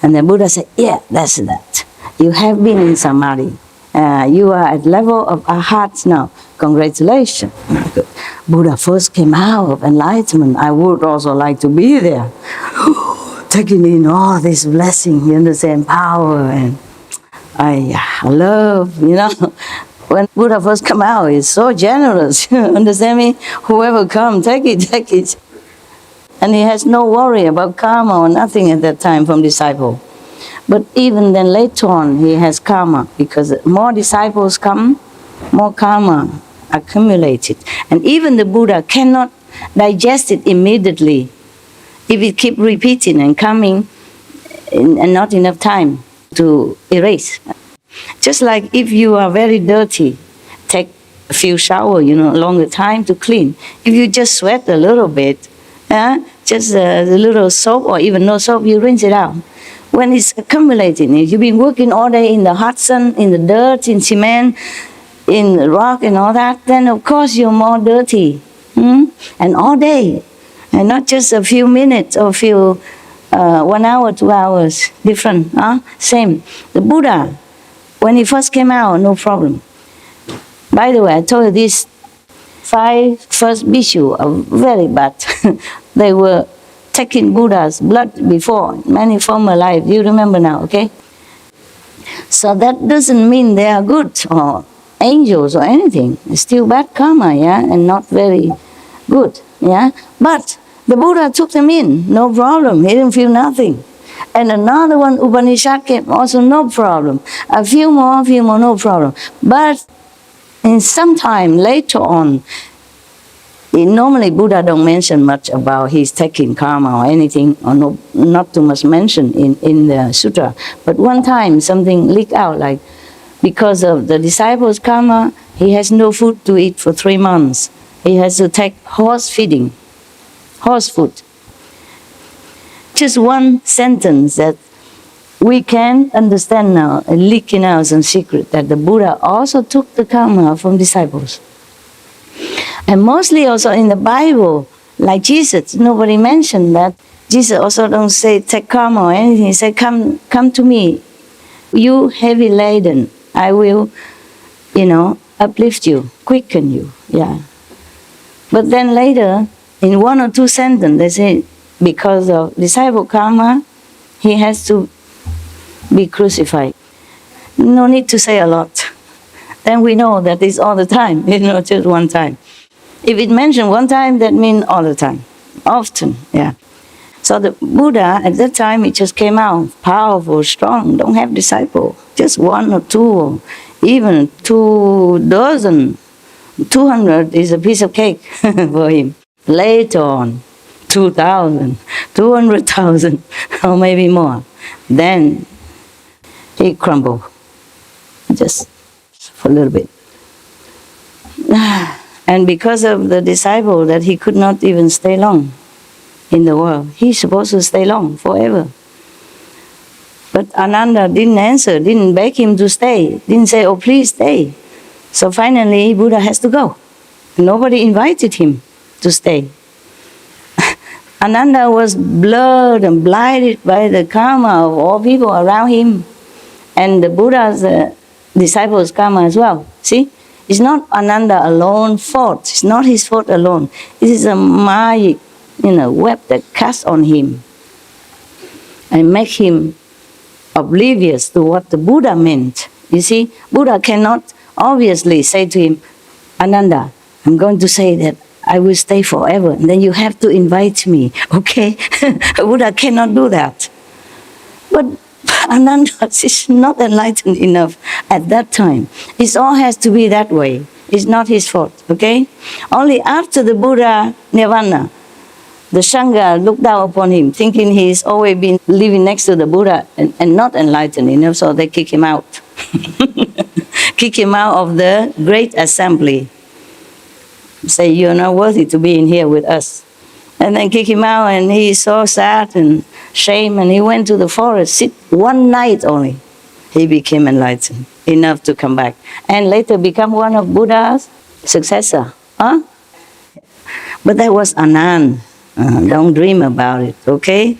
[SPEAKER 1] and the Buddha said, yeah, that's that. You have been in Samadhi. You are at level of arhat now. Congratulations. Good. Buddha first came out of enlightenment. I would also like to be there. Taking in all this blessing, you understand, power, and I love, when Buddha first come out, he's so generous, you understand me? Whoever come, take it. And he has no worry about karma or nothing at that time from disciple. But even then later on, he has karma, because more disciples come, more karma accumulated. And even the Buddha cannot digest it immediately if it keep repeating and coming and not enough time to erase. Just like if you are very dirty, take a few showers, longer time to clean. If you just sweat a little bit, just a little soap or even no soap, you rinse it out. When it's accumulating, you've been working all day in the hot sun, in the dirt, in cement, in rock and all that, then of course you're more dirty. And all day, and not just a few minutes or few 1 hour, 2 hours, different. Same. The Buddha, when he first came out, no problem. By the way, I told you these 5 first bhikkhu are very bad. They were taking Buddha's blood before, many former lives. You remember now, okay? So that doesn't mean they are good or angels or anything. It's still bad karma, yeah, and not very good, yeah. But the Buddha took them in, no problem. He didn't feel nothing. And another one, Upanishad, came, also no problem. A few more, no problem. But in some time later on, normally Buddha don't mention much about his taking karma or anything, or no, not too much mention in the sutra. But one time something leaked out, like because of the disciples' karma, he has no food to eat for 3 months. He has to take horse feeding, horse food. Just one sentence that we can understand now, leaking out some secret, that the Buddha also took the karma from disciples. And mostly also in the Bible, like Jesus, nobody mentioned that. Jesus also don't say take karma or anything. He said, come to me, you heavy laden. I will, uplift you, quicken you. Yeah. But then later, in 1 or 2 sentences, they say, because of disciple karma, he has to be crucified. No need to say a lot. Then we know that it's all the time, just one time. If it mentioned one time, that means all the time, often, yeah. So the Buddha, at that time, he just came out, powerful, strong, don't have disciple, just 1 or 2, or even 2 dozen, 200 is a piece of cake for him. Later on, 2,000, 200,000, or maybe more. Then he crumbled, just for a little bit. And because of the disciple that he could not even stay long in the world. He's supposed to stay long, forever. But Ananda didn't answer, didn't beg him to stay, didn't say, oh, please stay. So finally, Buddha has to go. Nobody invited him to stay. Ananda was blurred and blinded by the karma of all people around him, and the Buddha's disciples' karma as well. See? It's not Ananda alone fault. It's not his fault alone. It is a magic, web that casts on him and make him oblivious to what the Buddha meant. You see, Buddha cannot obviously say to him, Ananda, I'm going to say that I will stay forever, and then you have to invite me, okay? Buddha cannot do that. But Ananda is not enlightened enough at that time. It all has to be that way. It's not his fault, okay? Only after the Buddha nirvana, the Sangha looked down upon him, thinking he's always been living next to the Buddha and not enlightened enough, so they kick him out. Kick him out of the great assembly. Say, you're not worthy to be in here with us. And then kick him out, and he's so sad and shame, and he went to the forest, sit 1 night only. He became enlightened, enough to come back. And later become one of Buddha's successor. Huh? But that was Ananda. Don't dream about it, okay?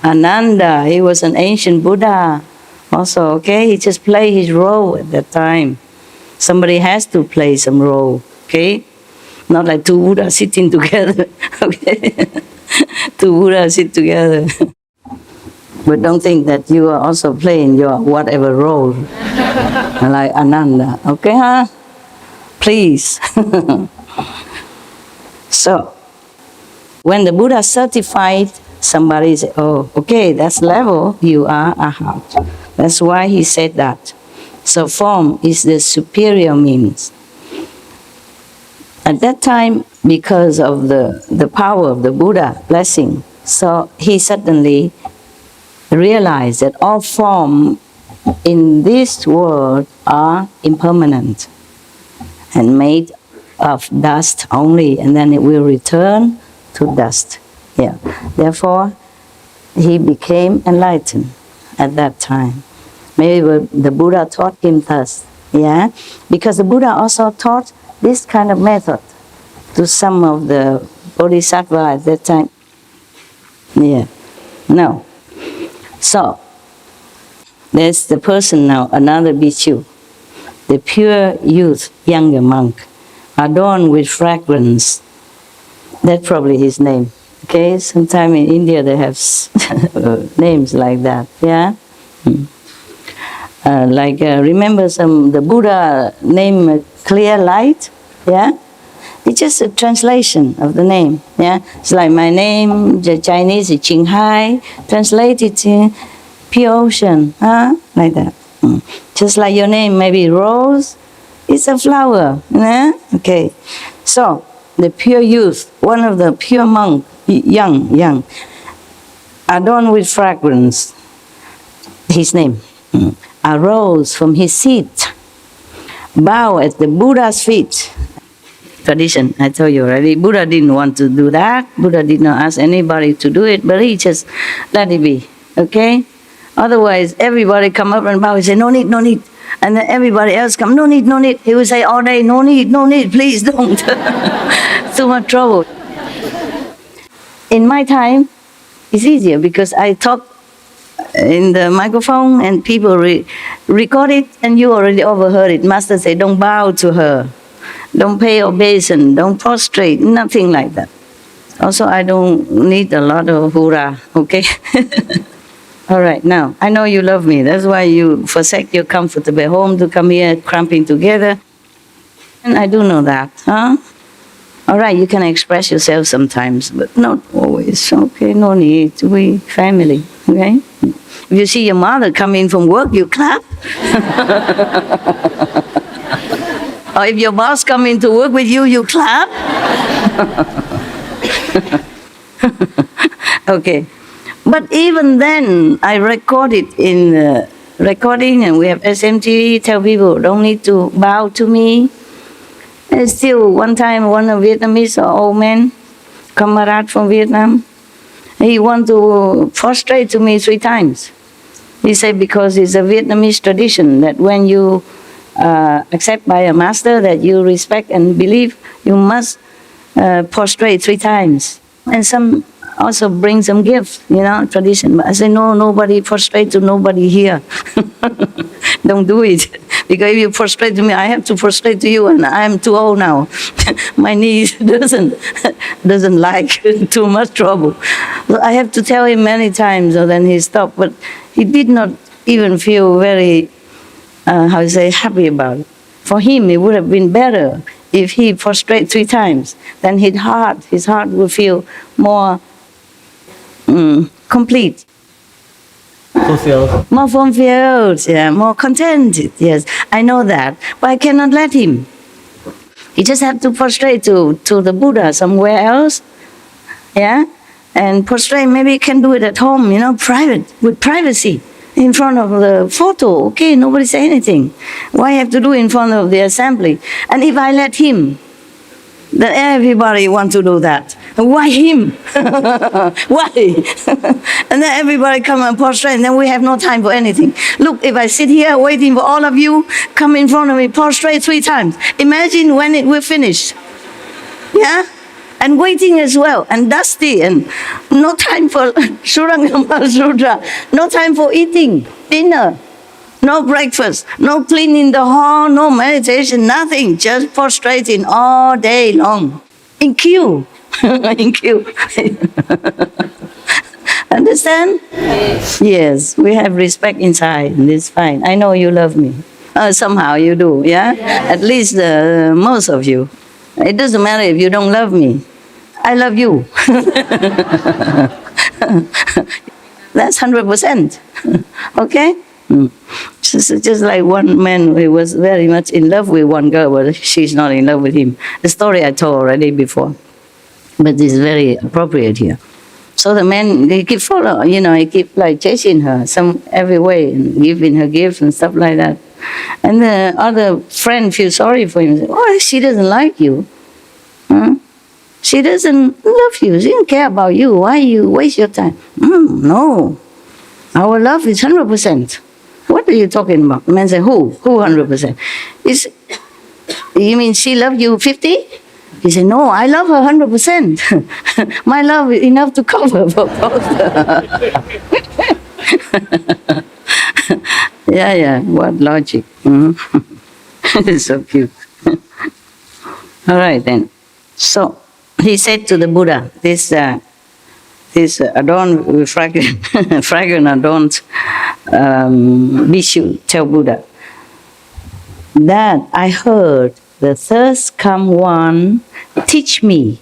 [SPEAKER 1] Ananda, he was an ancient Buddha also, okay? He just played his role at that time. Somebody has to play some role, okay? Not like 2 Buddhas sitting together, okay? 2 Buddhas sit together. But don't think that you are also playing your whatever role, like Ananda, okay, huh? Please. So, when the Buddha certified, somebody said, oh, okay, that's level, you are Arhat. That's why he said that. So form is the superior means. At that time, because of the power of the Buddha blessing, so he suddenly realized that all form in this world are impermanent and made of dust only, and then it will return to dust. Yeah. Therefore, he became enlightened at that time. Maybe the Buddha taught him thus. Yeah, because the Buddha also taught this kind of method to some of the bodhisattva at that time. Yeah. Now, so there's the person now, another bhikkhu, the pure youth, younger monk, adorned with fragrance. That's probably his name. Okay, sometime in India they have names like that. Yeah. Remember the Buddha name Clear Light. Yeah. It's just a translation of the name. Yeah, it's like my name, the Chinese is Ching Hai, translated to pure ocean, huh? Like that. Just like your name, maybe Rose, it's a flower. Yeah? Okay. So the pure youth, one of the pure monk, young, adorned with fragrance. His name arose from his seat, bow at the Buddha's feet. Tradition, I told you already. Buddha didn't want to do that. Buddha did not ask anybody to do it, but he just let it be. Okay? Otherwise, everybody come up and bow and say, no need, no need. And then everybody else come, no need, no need. He would say all day, no need, please don't. Too much trouble. In my time, it's easier because I talk in the microphone and people record it and you already overheard it. Master say, don't bow to her. Don't pay obeisance, don't prostrate, nothing like that. Also, I don't need a lot of hurrah, okay? All right, now, I know you love me. That's why you forsake your comfortable home to come here cramping together. And I do know that, huh? All right, you can express yourself sometimes, but not always. Okay, no need. We family, okay? If you see your mother come in from work, you clap. Or if your boss come in to work with you, you clap. Okay. But even then, I record it in recording, and we have SMTV, tell people, don't need to bow to me. And still, one time, one of Vietnamese old man, comrade from Vietnam, he want to prostrate to me 3 times. He said because it's a Vietnamese tradition that when you accept by a master that you respect and believe, you must prostrate 3 times. And some also bring some gifts, tradition. But I say, no, nobody prostrate to nobody here. Don't do it. Because if you prostrate to me, I have to prostrate to you, and I'm too old now. My knees doesn't like too much trouble. So I have to tell him many times, so then he stopped. But he did not even feel very happy about it. For him, it would have been better if he prostrate 3 times. Then his heart would feel more complete.
[SPEAKER 3] Fulfilled.
[SPEAKER 1] More fulfilled, yeah, more contented, yes. I know that, but I cannot let him. He just have to prostrate to the Buddha somewhere else, yeah? And prostrate, maybe he can do it at home, private, with privacy. In front of the photo, okay, nobody say anything. Why have to do in front of the assembly? And if I let him, then everybody want to do that. Why him? Why? And then everybody come and prostrate, and then we have no time for anything. Look, if I sit here waiting for all of you, come in front of me, prostrate 3 times. Imagine when it will finish. Yeah? And waiting as well, and dusty, and no time for Surangama Sutra, no time for eating dinner, no breakfast, no cleaning the hall, no meditation, nothing, just prostrating all day long. In queue. In queue. Understand? Yes. Yes, we have respect inside, and it's fine. I know you love me. Somehow you do, yeah? Yes. At least most of you. It doesn't matter if you don't love me. I love you. That's 100%. Okay? Just like one man who was very much in love with one girl, but she's not in love with him. The story I told already before. But it's very appropriate here. So the man, he keep following, he keep like chasing her every way and giving her gifts and stuff like that. And the other friend feels sorry for him. Oh, she doesn't like you. Huh? She doesn't love you. She doesn't care about you. Why you waste your time? No. Our love is 100%. What are you talking about? The man said, who 100%? You mean she loved you 50? He said, no, I love her 100%. My love is enough to cover for both. Yeah, what logic. It's so cute. All right then. So he said to the Buddha, this adorned with fragrant adorned Bhikshu tell Buddha that I heard the thirst come one teach me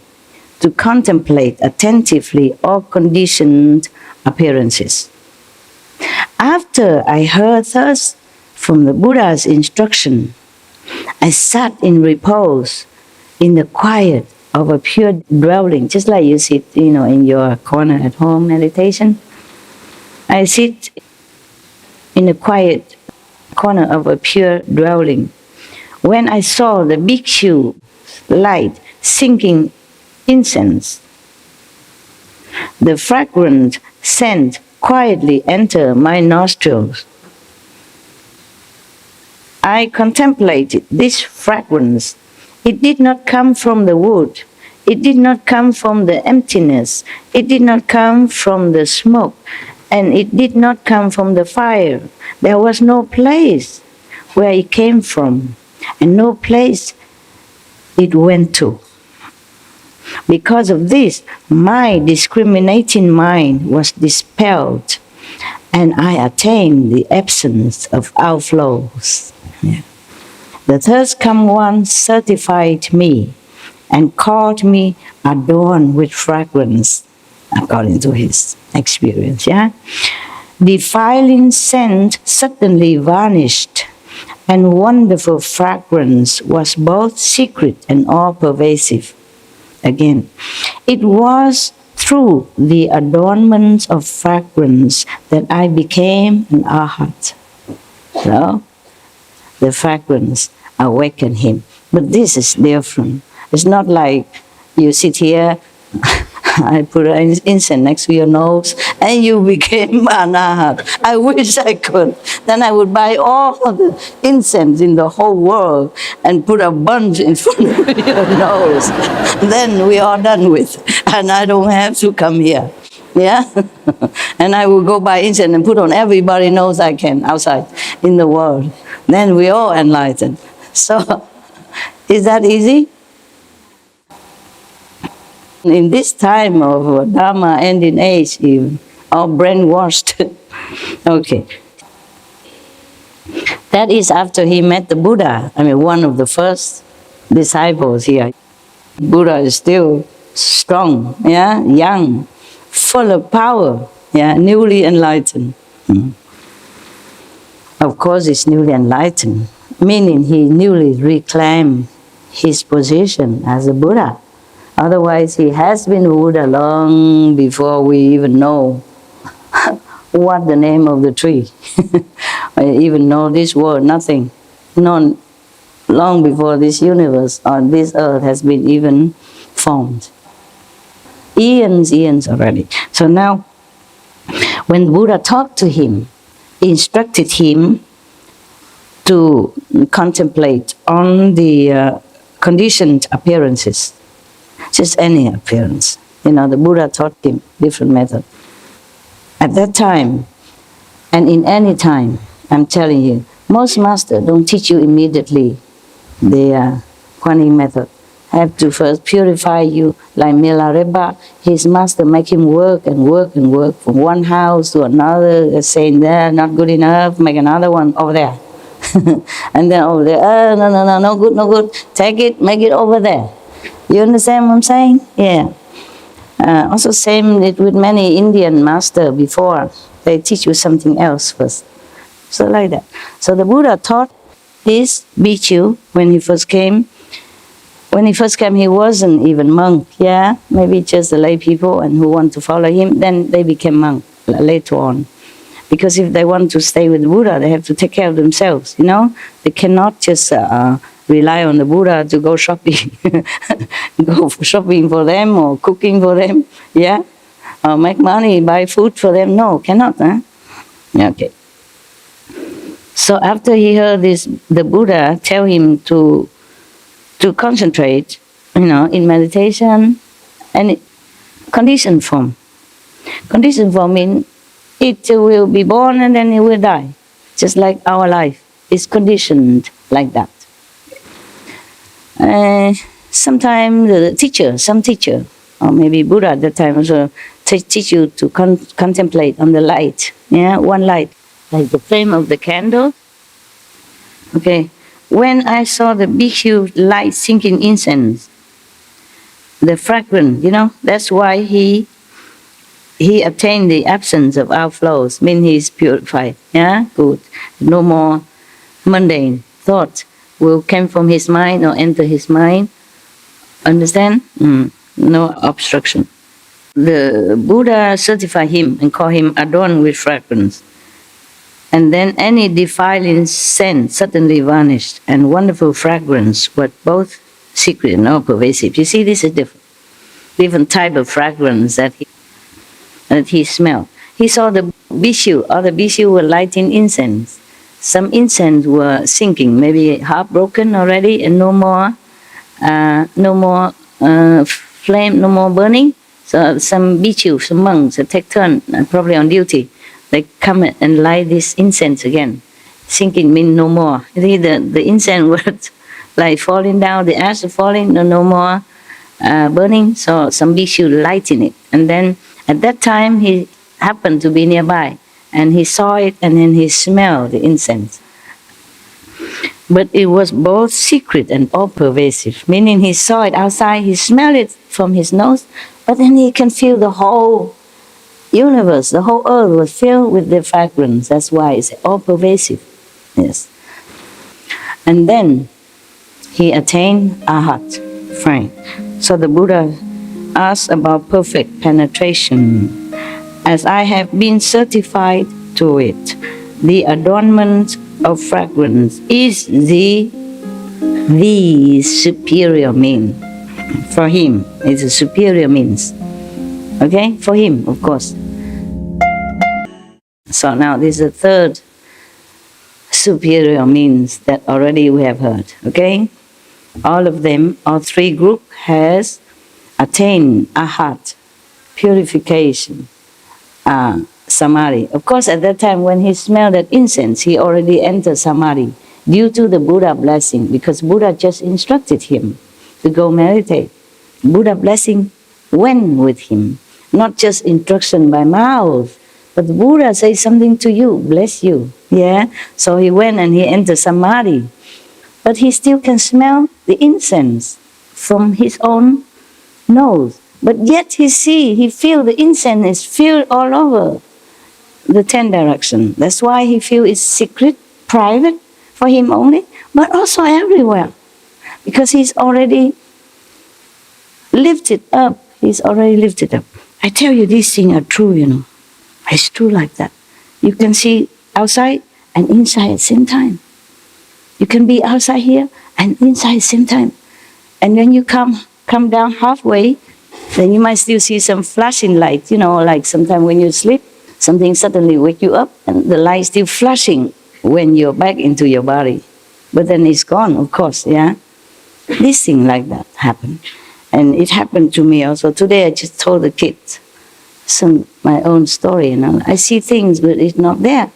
[SPEAKER 1] to contemplate attentively all conditioned appearances. After I heard thus from the Buddha's instruction, I sat in repose in the quiet of a pure dwelling, just like you sit, in your corner at home meditation. I sit in a quiet corner of a pure dwelling. When I saw the bhikshu light sinking incense, the fragrant scent quietly enter my nostrils. I contemplated this fragrance. It did not come from the wood. It did not come from the emptiness. It did not come from the smoke. And it did not come from the fire. There was no place where it came from, and no place it went to. Because of this, my discriminating mind was dispelled, and I attained the absence of outflows. Yeah. The third come one certified me and called me adorned with fragrance, according to his experience. Yeah, defiling scent suddenly vanished, and wonderful fragrance was both secret and all-pervasive. Again, it was through the adornment of fragrance that I became an arhat. So, the fragrance awakened him. But this is different. It's not like you sit here, I put an incense next to your nose, and you became an arhat. I wish I could. Then I would buy all of the incense in the whole world and put a bunch in front of your nose. Then we are done with, and I don't have to come here. Yeah? And I will go buy incense and put on everybody's nose I can outside in the world. Then we all enlightened. So, is that easy? In this time of Dharma ending age, even, all brainwashed. Okay. That is after he met the Buddha. One of the first disciples here. Buddha is still strong, yeah, young, full of power, yeah, newly enlightened. Of course, he's newly enlightened, meaning he newly reclaimed his position as a Buddha. Otherwise, he has been Buddha long before we even know what the name of the tree, or even know this word, nothing. Known long before this universe or this earth has been even formed. Eons already. So now, when Buddha talked to him, instructed him to contemplate on the conditioned appearances, just any appearance. The Buddha taught him different method. At that time, and in any time, I'm telling you, most masters don't teach you immediately the Kuan Yin method. Have to first purify you, like Milarepa. His master make him work and work and work from one house to another, saying there, not good enough, make another one over there. And then over there, no good, take it, make it over there. You understand what I'm saying? Yeah. Also same with many Indian masters before. They teach you something else first. So like that. So the Buddha taught this bhikshu when he first came. When he first came, he wasn't even monk, yeah? Maybe just the lay people and who want to follow him. Then they became monk later on. Because if they want to stay with the Buddha, they have to take care of themselves, They cannot just rely on the Buddha to go shopping. Go for shopping for them or cooking for them, yeah? Or make money, buy food for them. No, cannot, huh? Okay. So after he heard this, the Buddha tell him to concentrate, in meditation, and conditioned form. Conditioned form means it will be born and then it will die. Just like our life is conditioned like that. Sometimes some teacher, or maybe Buddha at that time also teach you to contemplate on the light. Yeah, one light, like the flame of the candle. Okay, when I saw the bhikkhu light sinking incense, the fragrance, that's why he attained the absence of outflows, means he is purified. Yeah, good. No more mundane thoughts will come from his mind or enter his mind. Understand? No obstruction. The Buddha certified him and called him adorned with fragrance. And then any defiling scent suddenly vanished, and wonderful fragrance was both secret and all pervasive. You see, this is different type of fragrance that he smelled. He saw the bhikkhu, other bhikkhu were lighting incense. Some incense were sinking, maybe half broken already, and no more flame, no more burning. So some bhikkhu, some monks, take turn, probably on duty. They come and light this incense again. Sinking means no more. You see, the incense was like falling down, the ash falling, no more burning. So some bhikkhu lighting it. And then at that time he happened to be nearby, and he saw it, and then he smelled the incense. But it was both secret and all pervasive, meaning he saw it outside, he smelled it from his nose, but then he can feel the whole universe, the whole earth was filled with the fragrance. That's why it's all pervasive. Yes. And then he attained Arhat, frank. So the Buddha asked about perfect penetration. As I have been certified to it, the adornment of fragrance is the superior mean. For him, it's a superior means. Okay? For him, of course. So now this is the third superior means that already we have heard. Okay? All of them, all three groups has attained Arhat, purification, Samadhi. Of course, at that time when he smelled that incense, he already entered Samadhi due to the Buddha blessing, because Buddha just instructed him to go meditate. Buddha blessing went with him, not just instruction by mouth, but the Buddha says something to you, bless you. Yeah, so he went and he entered Samadhi, but he still can smell the incense from his own nose. But yet he feel the incense is filled all over the 10 directions. That's why he feel it's secret, private, for him only, but also everywhere. Because he's already lifted up. He's already lifted up. I tell you, these things are true, It's true like that. You can see outside and inside at the same time. You can be outside here and inside at the same time. And when you come down halfway, then you might still see some flashing light, like sometimes when you sleep, something suddenly wake you up and the light still flashing when you're back into your body. But then it's gone, of course, yeah? This thing like that happened. And it happened to me also. Today I just told the kids my own story, I see things, but it's not there.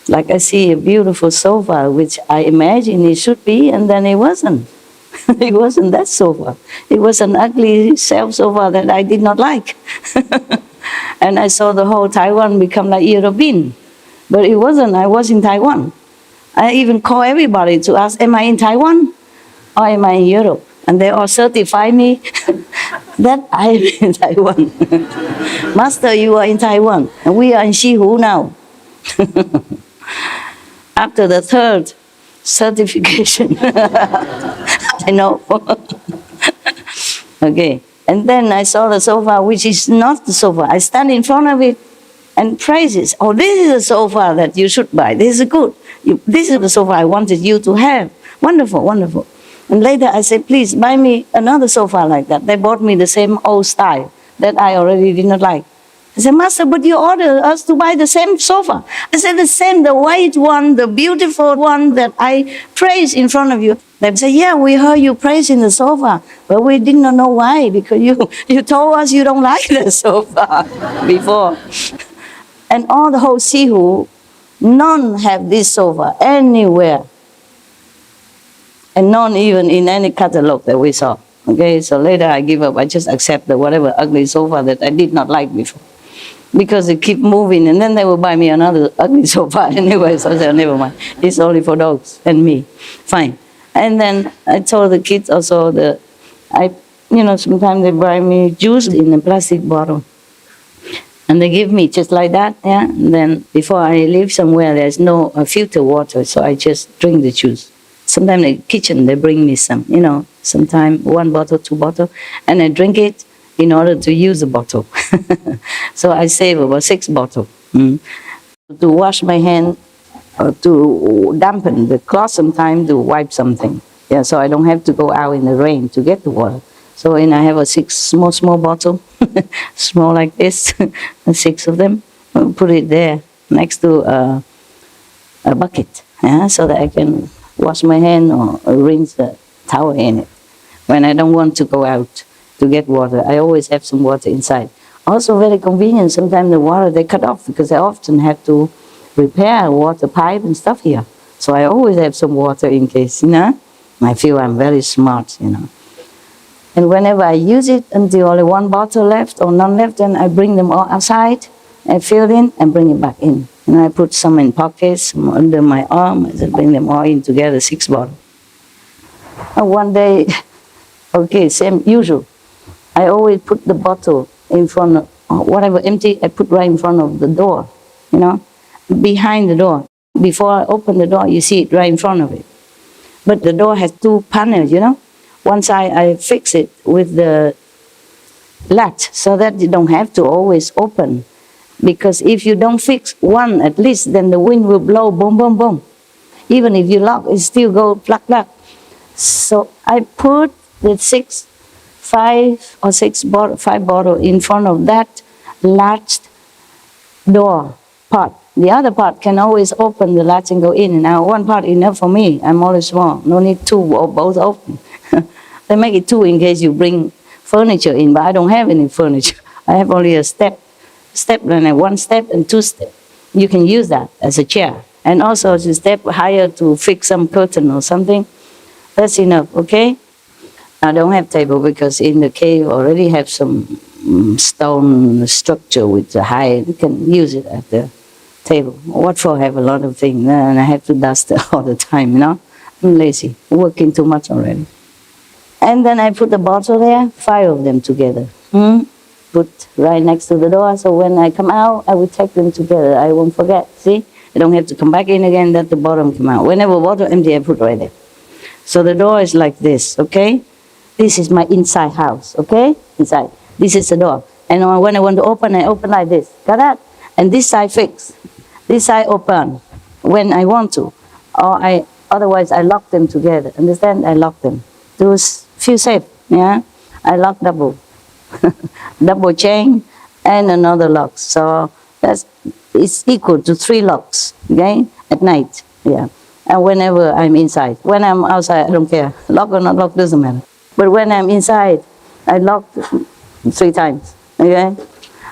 [SPEAKER 1] Like I see a beautiful sofa, which I imagine it should be, and then it wasn't. It wasn't that sofa. It was an ugly sofa that I did not like. And I saw the whole Taiwan become like European. But it wasn't. I was in Taiwan. I even call everybody to ask, am I in Taiwan or am I in Europe? And they all certify me that I am in Taiwan. Master, you are in Taiwan. And we are in Shihu now. After the third certification. I know. Okay. And then I saw the sofa, which is not the sofa. I stand in front of it and praise it. Oh, this is the sofa that you should buy. This is good. This is the sofa I wanted you to have. Wonderful, wonderful. And later I said, please buy me another sofa like that. They bought me the same old style that I already did not like. I said, Master, but you ordered us to buy the same sofa. I said, the same, the white one, the beautiful one that I praised in front of you. They said, yeah, we heard you praising the sofa, but we did not know why, because you told us you don't like the sofa before. And all the whole Sihu, none have this sofa anywhere. And none even in any catalog that we saw. Okay, so later I give up. I just accept the whatever ugly sofa that I did not like before. Because they keep moving, and then they will buy me another ugly sofa anyway. So I said, never mind. It's only for dogs and me. Fine. And then I told the kids also that sometimes they buy me juice in a plastic bottle. And they give me just like that, yeah. And then before I live somewhere, there's no filter water, so I just drink the juice. Sometimes in the kitchen, they bring me some, sometimes 1 bottle, 2 bottles, and I drink it in order to use a bottle. So I save about 6 bottles. To wash my hand, or to dampen the cloth sometimes, to wipe something. Yeah, so I don't have to go out in the rain to get the water. So I have a 6 small bottle, small like this, 6 of them. I'll put it there next to a bucket, yeah, so that I can wash my hand or rinse the towel in it. When I don't want to go out to get water, I always have some water inside. Also very convenient, sometimes the water they cut off because I often have to repair water pipe and stuff here. So I always have some water in case, I feel I'm very smart, And whenever I use it until only 1 bottle left or none left, then I bring them all outside, I fill it in and bring it back in. And I put some in pockets, some under my arm, I just bring them all in together, 6 bottles. And one day, okay, same usual. I always put the bottle in front of, whatever empty, I put right in front of the door, behind the door. Before I open the door, you see it right in front of it. But the door has 2 panels, One side I fix it with the latch so that you don't have to always open. Because if you don't fix one at least, then the wind will blow boom, boom, boom. Even if you lock, it still go pluck, pluck. So I put the 5 bottle in front of that latched door part. The other part can always open the latch and go in and out. 1 part enough for me. I'm only small. No need 2 or both open. They make it 2 in case you bring furniture in, but I don't have any furniture. I have only a step and 1 step and 2 steps. You can use that as a chair. And also to step higher to fix some curtain or something. That's enough, okay? I don't have table because in the cave already have some stone structure with the height. You can use it at the table. What for have a lot of things and I have to dust it all the time, I'm lazy, working too much already. And then I put the bottle there, 5 of them together. Put right next to the door, so when I come out, I will take them together. I won't forget, see? I don't have to come back in again, let the bottom come out. Whenever bottle empty, I put right there. So the door is like this, okay? This is my inside house, okay? Inside. This is the door. And when I want to open, I open like this. Got that? And this side fixed. This side open when I want to. Or otherwise I lock them together. Understand? I lock them. Those feel safe, yeah? I lock double. Double chain and another lock. So it's equal to 3 locks, okay? At night, yeah. And whenever I'm inside. When I'm outside, I don't care. Lock or not lock, doesn't matter. But when I'm inside, I lock 3 times, okay?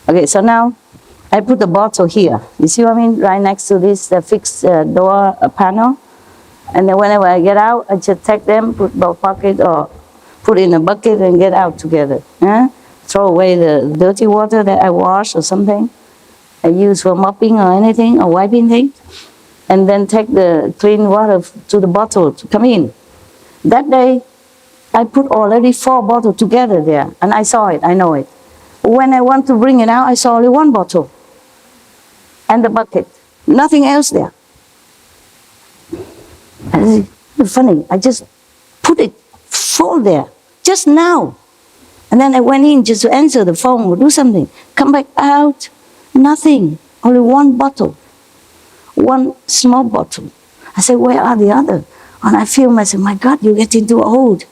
[SPEAKER 1] Okay, so now I put the bottle here. You see what I mean? Right next to this fixed door panel. And then whenever I get out, I just take them, put both pockets or put in a bucket and get out together. Yeah? Throw away the dirty water that I wash or something. I use for mopping or anything or wiping things. And then take the clean water to the bottle to come in. That day, I put already 4 bottles together there. And I saw it, I know it. When I want to bring it out, I saw only 1 bottle. And the bucket. Nothing else there. And it's funny, I just put it full there. Just now. And then I went in just to answer the phone or do something. Come back out, nothing. Only 1 bottle. 1 small bottle. I said, where are the other? And I feel myself, my God, you're getting too old.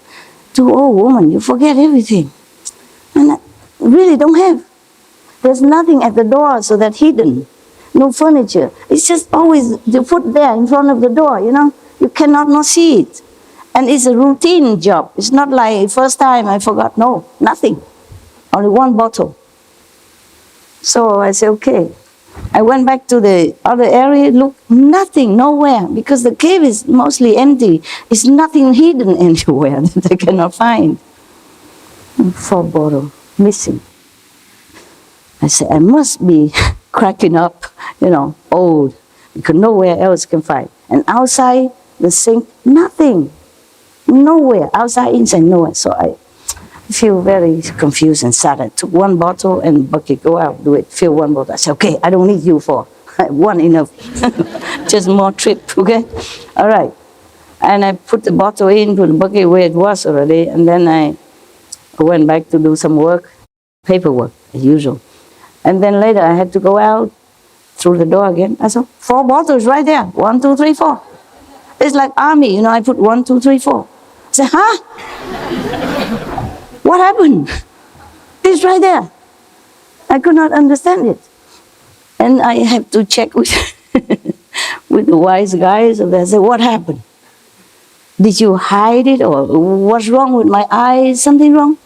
[SPEAKER 1] Too old, woman, you forget everything. And I really don't have. There's nothing at the door, so that's hidden. No furniture. It's just always the foot there in front of the door, you know. You cannot not see it. And it's a routine job. It's not like first time I forgot. No, nothing. Only one bottle. So I said, okay. I went back to the other area, look, nothing, nowhere, because the cave is mostly empty. It's nothing hidden anywhere that I cannot find. 4 bottles missing. I said, I must be cracking up, you know, old, because nowhere else can find. And outside the sink, nothing, nowhere, outside, inside, nowhere. So I feel very confused and sad. I took 1 bottle and bucket, go out, do it, fill 1 bottle. I said, okay, I don't need you for 1 enough, just more trip, okay? All right. And I put the bottle in, put the bucket where it was already, and then I went back to do some work, paperwork, as usual. And then later I had to go out through the door again. I saw 4 bottles right there. 1, 2, 3, 4. It's like army, you know, I put 1, 2, 3, 4. I said, huh? What happened? It's right there. I could not understand it. And I have to check with, with the wise guys. And they said, what happened? Did you hide it, or what's wrong with my eyes? Something wrong?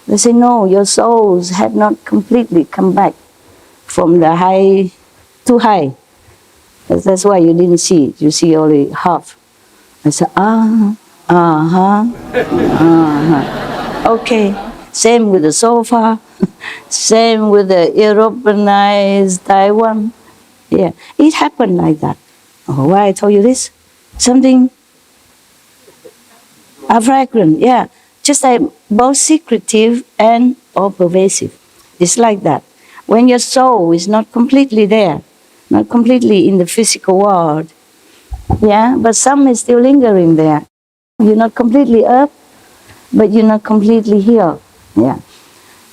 [SPEAKER 1] They say, no, your souls had not completely come back from the high, too high. That's why you didn't see it. You see only half. I said, okay. Same with the sofa. Same with the Europeanized Taiwan. Yeah, it happened like that. Oh, why I told you this? Something, a fragrant, yeah. Just like both secretive and all pervasive. It's like that. When your soul is not completely there, not completely in the physical world, yeah, but some is still lingering there. You're not completely up, but you're not completely healed, yeah.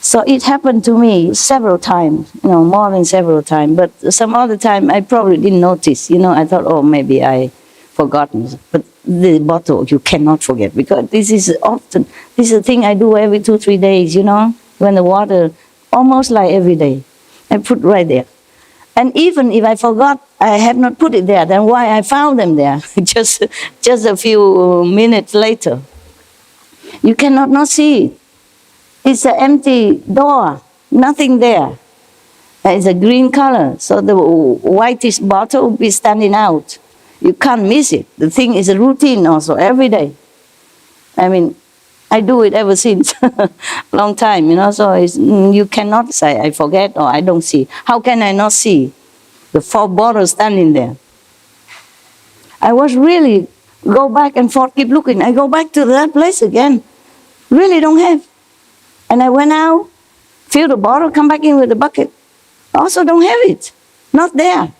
[SPEAKER 1] So it happened to me several times, you know, more than several times. But some other time I probably didn't notice, you know. I thought, oh, maybe I forgotten. But the bottle you cannot forget, because this is a thing I do every 2-3 days, you know. When the water, almost like every day, I put right there. And even if I forgot, I have not put it there, then why I found them there just a few minutes later. You cannot not see it. It's an empty door, nothing there. It's a green color, so the whitish bottle will be standing out. You can't miss it. The thing is a routine also, every day. I mean, I do it ever since long time, you know, so you cannot say, I forget or I don't see. How can I not see the 4 bottles standing there? I was really go back and forth, keep looking. I go back to that place again. Really don't have. And I went out, fill the bottle, come back in with the bucket. Also don't have it. Not there.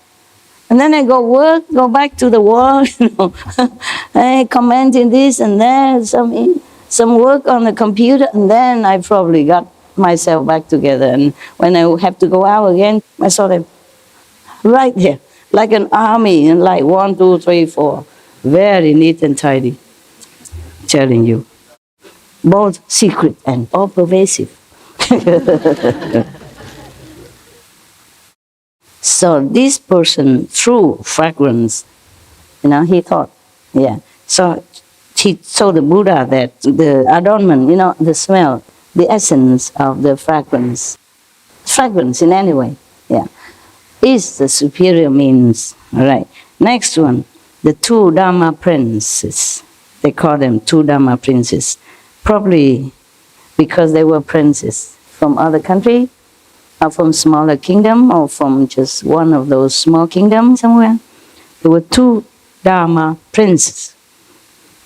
[SPEAKER 1] And then I go work, go back to the wall, you know, I commenting this and that, some work on the computer, and then I probably got myself back together. And when I have to go out again, I saw them right there, like an army, and like 1, 2, 3, 4, very neat and tidy. Telling you, both secret and all pervasive. So this person, through fragrance, you know, he thought, yeah. So he told the Buddha that the adornment, you know, the smell, the essence of the fragrance in any way, yeah, is the superior means. All right. Next one, the 2 Dharma princes. They call them 2 Dharma princes, probably because they were princes from other country, or from smaller kingdom, or from just one of those small kingdoms somewhere. There were 2 Dharma princes,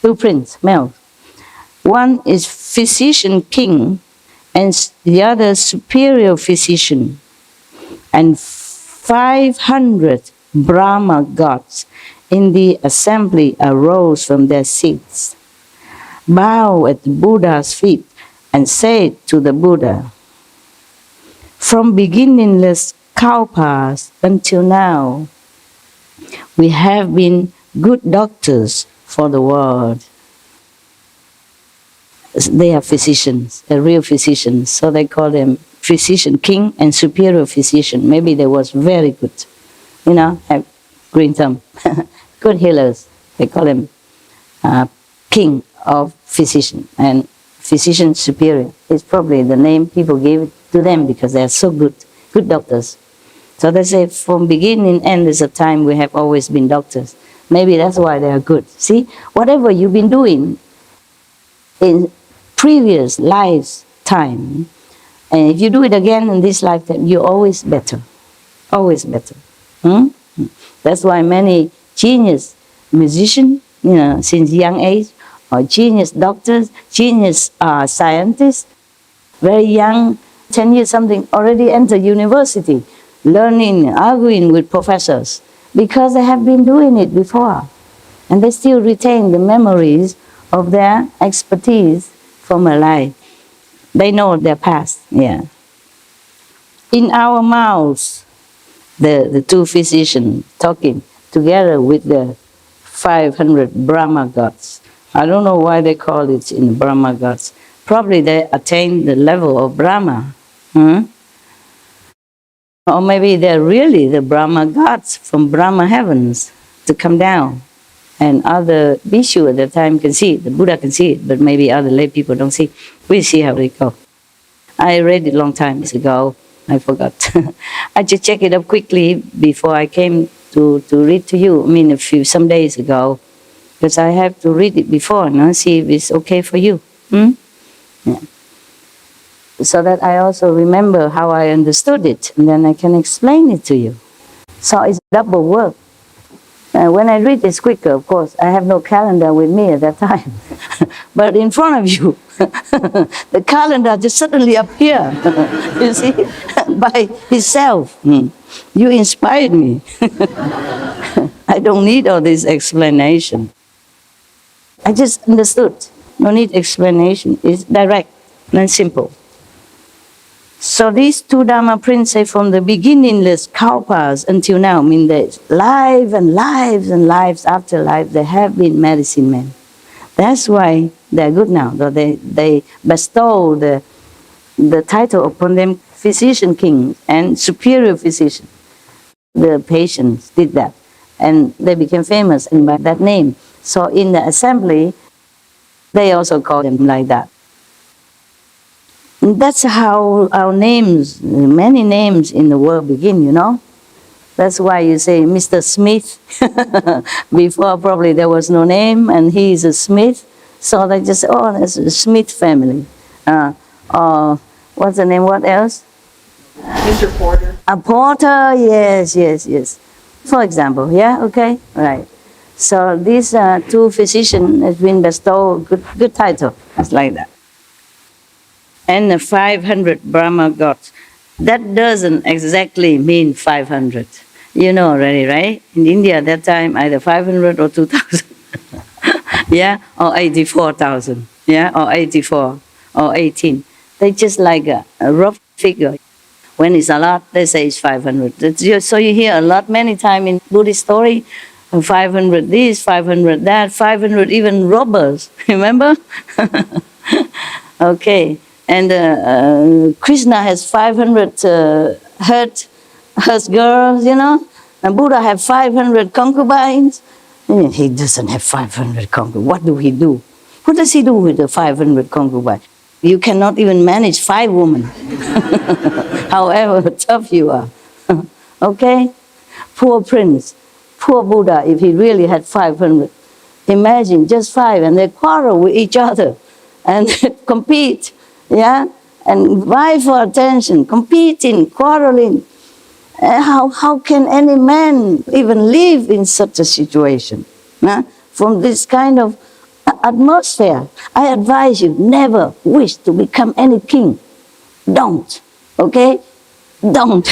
[SPEAKER 1] 2 princes, male. One is physician king, and the other superior physician. And 500 Brahma gods in the assembly arose from their seats, bowed at the Buddha's feet, and said to the Buddha, from beginningless kalpas until now, we have been good doctors for the world. They are physicians, they're real physicians, so they call them physician, king and superior physician. Maybe they was very good, have green thumb, good healers. They call him king of physician, and physician superior is probably the name people gave it to them because they are so good doctors. So they say from beginning and end is a time we have always been doctors. Maybe that's why they are good. See, whatever you've been doing in previous lifetime, and if you do it again in this lifetime, you're always better. Always better. That's why many genius musicians, since young age, or genius doctors, genius scientists, very young, 10 years something, already enter university, learning, arguing with professors, because they have been doing it before. And they still retain the memories of their expertise from a life. They know their past, yeah. In our mouths, the two physicians talking together with the 500 Brahma gods. I don't know why they call it in Brahma gods. Probably they attained the level of Brahma. Or maybe they're really the Brahma gods from Brahma heavens to come down. And other Bhikshu at that time can see it. The Buddha can see it, but maybe other lay people don't see. We'll see how they go. I read it a long time ago. I forgot. I just checked it up quickly before I came to read to you. I mean, some days ago. Because I have to read it before, see if it's okay for you. Yeah. So that I also remember how I understood it, and then I can explain it to you. So it's double work. When I read it's quicker, of course. I have no calendar with me at that time. But in front of you, the calendar just suddenly appeared, you see, by itself. You inspired me. I don't need all this explanation. I just understood. No need explanation. It's direct and simple. So these two Dharma princes from the beginningless kalpas until now, I mean, there's lives and lives and lives after life, they have been medicine men. That's why they're good now. Though they bestow the title upon them, physician king and superior physician. The patients did that. And they became famous by that name. So in the assembly, they also call them like that. And that's how our names, many names in the world begin, That's why you say Mr. Smith. Before probably there was no name and he is a Smith. So they just say, oh, that's a Smith family. Or what's the name, what else?
[SPEAKER 2] Mr. Porter.
[SPEAKER 1] A Porter, yes. For example, yeah, okay, right. So these two physicians have been bestowed good title. It's like that. And the 500 Brahma gods. That doesn't exactly mean 500. You know already, right? In India at that time, either 500 or 2,000. Yeah, or 84,000. Yeah, or 84 or 18. They just like a rough figure. When it's a lot, they say it's 500. So you hear a lot, many times in Buddhist story, 500 this, 500 that, 500 even robbers, remember? Okay, and Krishna has 500 hurt girls, and Buddha have 500 concubines. He doesn't have 500 concubines. What do he do? What does he do with the 500 concubines? You cannot even manage 5 women, however tough you are. Okay? Poor prince, poor Buddha, if he really had 500. Imagine just 5, and they quarrel with each other and compete, yeah? And vie for attention, competing, quarreling. How can any man even live in such a situation? From this kind of atmosphere, I advise you, never wish to become any king. Don't, okay? Don't.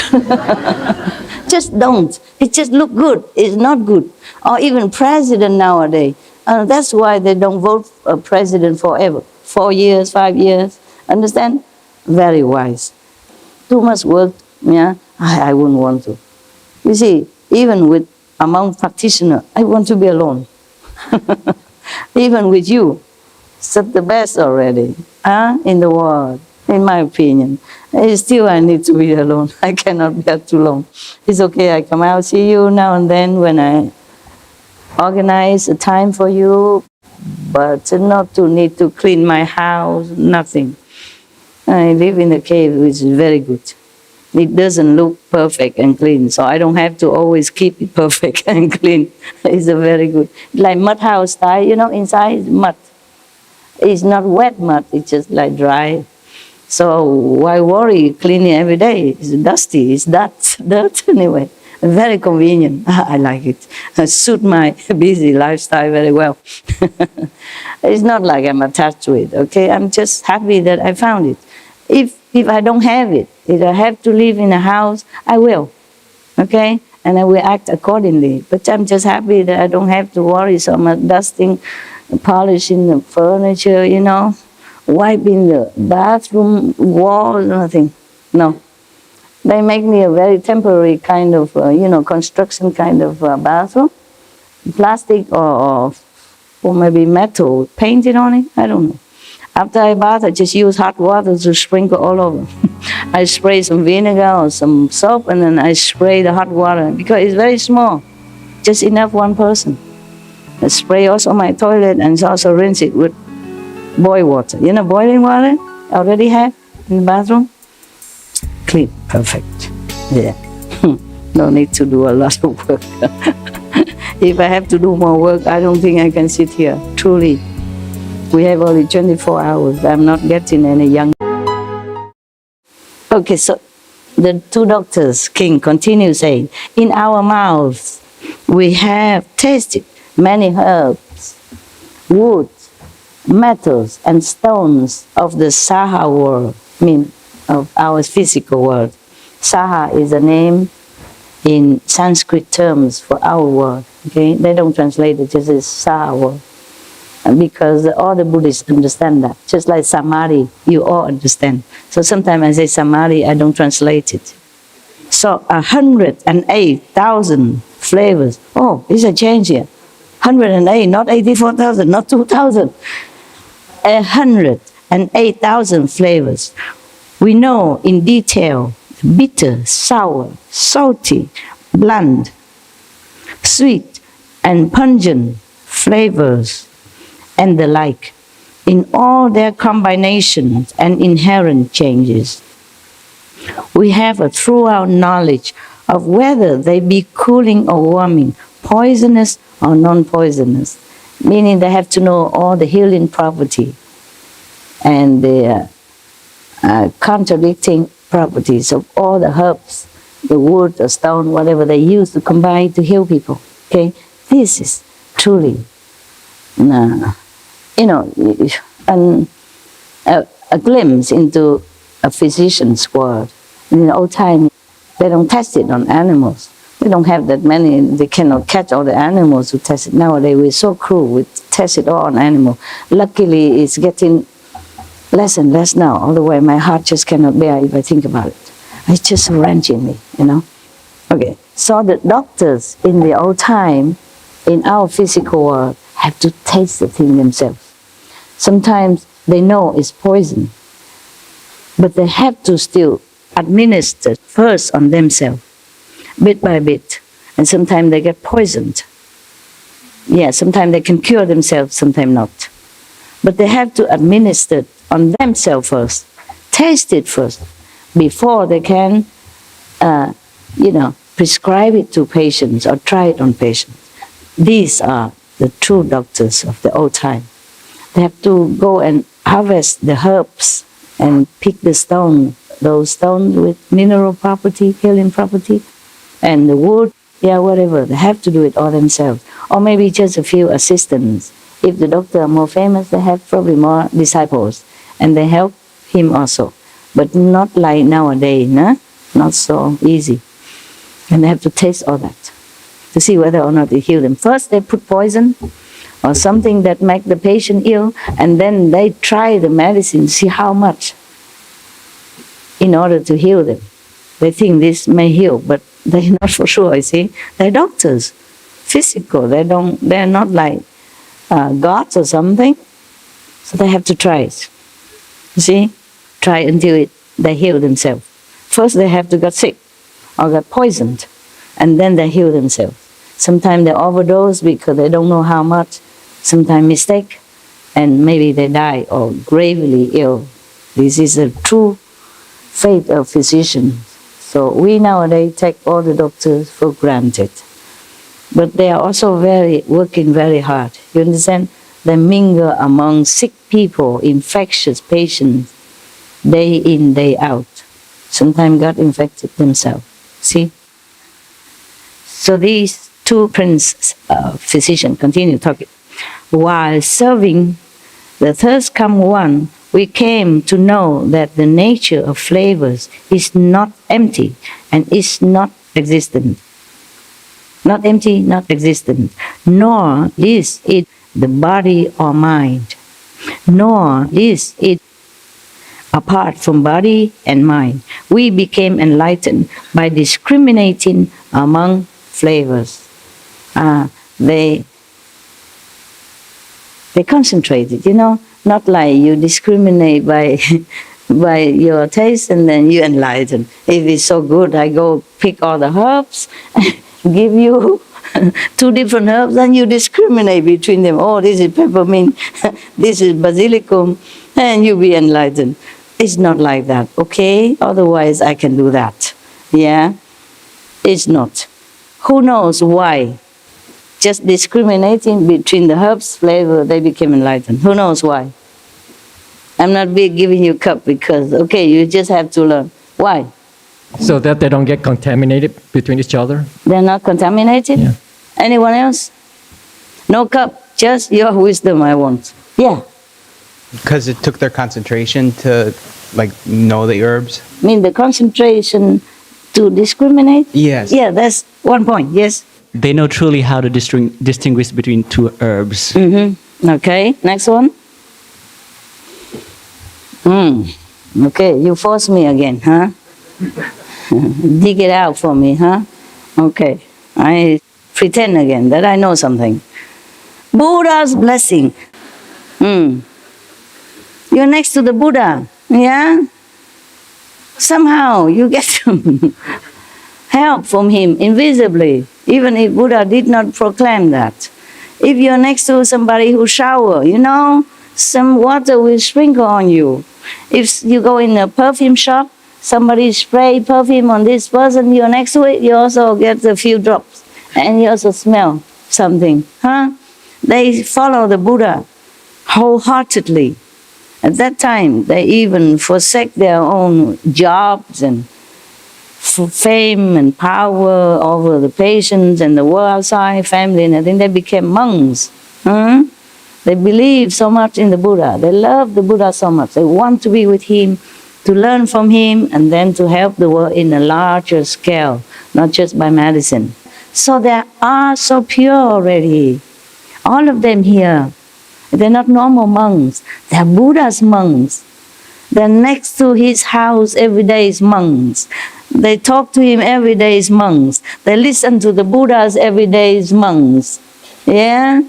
[SPEAKER 1] Just don't. It just look good. It's not good. Or even president nowadays. That's why they don't vote a president forever. 4 years, 5 years. Understand? Very wise. Too much work, yeah? I wouldn't want to. You see, even among practitioners, I want to be alone. Even with you, it's the best already in the world. in my opinion. Still, I need to be alone. I cannot bear too long. It's okay, I come out, see you now and then when I organize a time for you, but not to need to clean my house, nothing. I live in a cave, which is very good. It doesn't look perfect and clean, so I don't have to always keep it perfect and clean. It's a very good, like mud house style, you know, inside is mud. It's not wet mud, it's just like dry. So why worry cleaning every day? It's dusty, it's dirt anyway. Very convenient. I like it. It suits my busy lifestyle very well. It's not like I'm attached to it, okay? I'm just happy that I found it. If I don't have it, if I have to live in a house, I will, okay? And I will act accordingly. But I'm just happy that I don't have to worry so much dusting, polishing the furniture, you know, wiping the bathroom walls, nothing. No. They make me a very temporary kind of, construction kind of bathroom. Plastic or maybe metal painted on it, I don't know. After I bath, I just use hot water to sprinkle all over. I spray some vinegar or some soap and then I spray the hot water because it's very small, just enough one person. I spray also my toilet and also rinse it with boiled water. You know, boiling water I already have in the bathroom. Clean, perfect. Yeah. No need to do a lot of work. If I have to do more work, I don't think I can sit here, truly. We have only 24 hours. I'm not getting any younger. Okay, so the two doctors, King, continue saying, in our mouths we have tasted many herbs, woods, metals, and stones of the Saha world, of our physical world. Saha is a name in Sanskrit terms for our world. Okay, they don't translate it, just as Saha world. Because all the Buddhists understand that. Just like Samadhi, you all understand. So sometimes I say Samadhi, I don't translate it. So 108,000 flavors. Oh, it's a change here. 108, not 84,000, not 2,000. 108,000 flavors. We know in detail bitter, sour, salty, bland, sweet, and pungent flavors and the like, in all their combinations and inherent changes. We have a throughout knowledge of whether they be cooling or warming, poisonous or non-poisonous, meaning they have to know all the healing property and the contradicting properties of all the herbs, the wood, the stone, whatever they use to combine to heal people. Okay, this is truly a glimpse into a physician's world. In the old time, they don't test it on animals. They don't have that many, they cannot catch all the animals to test it. Nowadays, we're so cruel, we test it all on animals. Luckily, it's getting less and less now. Otherwise, my heart just cannot bear if I think about it. It's just wrenching me, you know. Okay, so the doctors in the old time, in our physical world, have to taste the thing themselves. Sometimes they know it's poison, but they have to still administer first on themselves, bit by bit. And sometimes they get poisoned. Yeah, sometimes they can cure themselves, sometimes not. But they have to administer on themselves first, taste it first, before they can, prescribe it to patients or try it on patients. These are the true doctors of the old time. They have to go and harvest the herbs and pick the stone, those stones with mineral property, healing property, and the wood, whatever. They have to do it all themselves. Or maybe just a few assistants. If the doctor are more famous, they have probably more disciples, and they help him also. But not like nowadays, not so easy. And they have to taste all that to see whether or not they heal them. First, they put poison or something that make the patient ill, and then they try the medicine, see how much in order to heal them. They think this may heal, but they're not for sure, you see. They're doctors, physical. They're not like gods or something. So they have to try it. You see? try until they heal themselves. First they have to get sick or get poisoned, and then they heal themselves. Sometimes they overdose because they don't know how much, sometimes mistake, and maybe they die or gravely ill. This is a true fate of physicians. So we nowadays take all the doctors for granted. But they are also working very hard. You understand? They mingle among sick people, infectious patients, day in, day out. Sometimes got infected themselves. See? So these two physicians continue talking. While serving the third come one, we came to know that the nature of flavors is not empty and is not existent. Not empty, not existent. Nor is it the body or mind. Nor is it apart from body and mind. We became enlightened by discriminating among flavors. They concentrated, not like you discriminate by by your taste and then you enlighten. If it's so good, I go pick all the herbs, give you 2 different herbs, and you discriminate between them. Oh, this is peppermint, this is basilicum, and you be enlightened. It's not like that, okay? Otherwise, I can do that. Yeah? It's not. Who knows why? Just discriminating between the herbs flavor, they became enlightened. Who knows why? I'm not giving you a cup because, okay, you just have to learn. Why?
[SPEAKER 3] So that they don't get contaminated between each other?
[SPEAKER 1] They're not contaminated?
[SPEAKER 3] Yeah.
[SPEAKER 1] Anyone else? No cup, just your wisdom I want. Yeah.
[SPEAKER 4] Because it took their concentration to, know the herbs?
[SPEAKER 1] Mean the concentration to discriminate?
[SPEAKER 4] Yes.
[SPEAKER 1] Yeah, that's one point, yes.
[SPEAKER 5] They know truly how to distinguish between 2 herbs.
[SPEAKER 1] Mm-hmm. Okay, next one. Okay, you force me again, huh? Dig it out for me, huh? Okay, I pretend again that I know something. Buddha's blessing. You're next to the Buddha, yeah? Somehow you get some help from him invisibly, even if Buddha did not proclaim that. If you're next to somebody who shower, some water will sprinkle on you. If you go in a perfume shop, somebody spray perfume on this person, you're next to it, you also get a few drops. And you also smell something, huh? They follow the Buddha wholeheartedly. At that time, they even forsake their own jobs and fame and power over the patients and the world outside, family and everything. They became monks. They believe so much in the Buddha. They love the Buddha so much. They want to be with him, to learn from him, and then to help the world in a larger scale, not just by medicine. So they are so pure already. All of them here. They're not normal monks. They're Buddha's monks. They're next to his house every day as monks. They talk to him every day as monks. They listen to the Buddhas every day as monks. Yeah?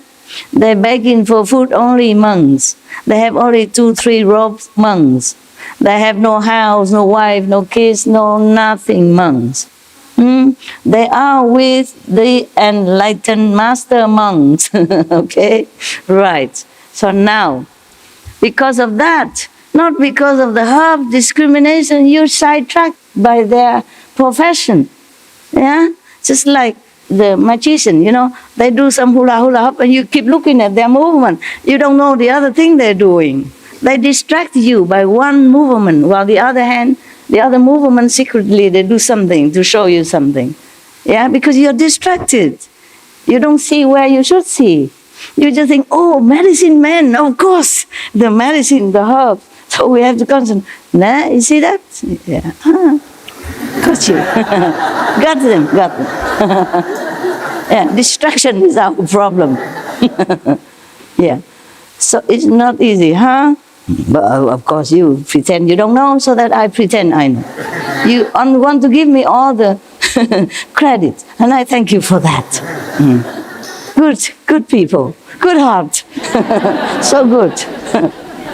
[SPEAKER 1] They're begging for food only monks. They have only 2-3 robes monks. They have no house, no wife, no kids, no nothing monks. They are with the enlightened master monks. Okay? Right. So now, because of that, not because of the herb discrimination, you're sidetracked by their profession. Yeah? Just like the magician, they do some hula hop and you keep looking at their movement. You don't know the other thing they're doing. They distract you by one movement, while the other movement secretly they do something to show you something. Yeah, because you're distracted. You don't see where you should see. You just think, oh, medicine man, of course, the medicine, the herb. So we have to concentrate. Nah, you see that? Yeah. Got you. Got them. Yeah, distraction is our problem. Yeah. So it's not easy, huh? But of course you pretend you don't know so that I pretend I know. You want to give me all the credit, and I thank you for that. Good people, good heart, so good.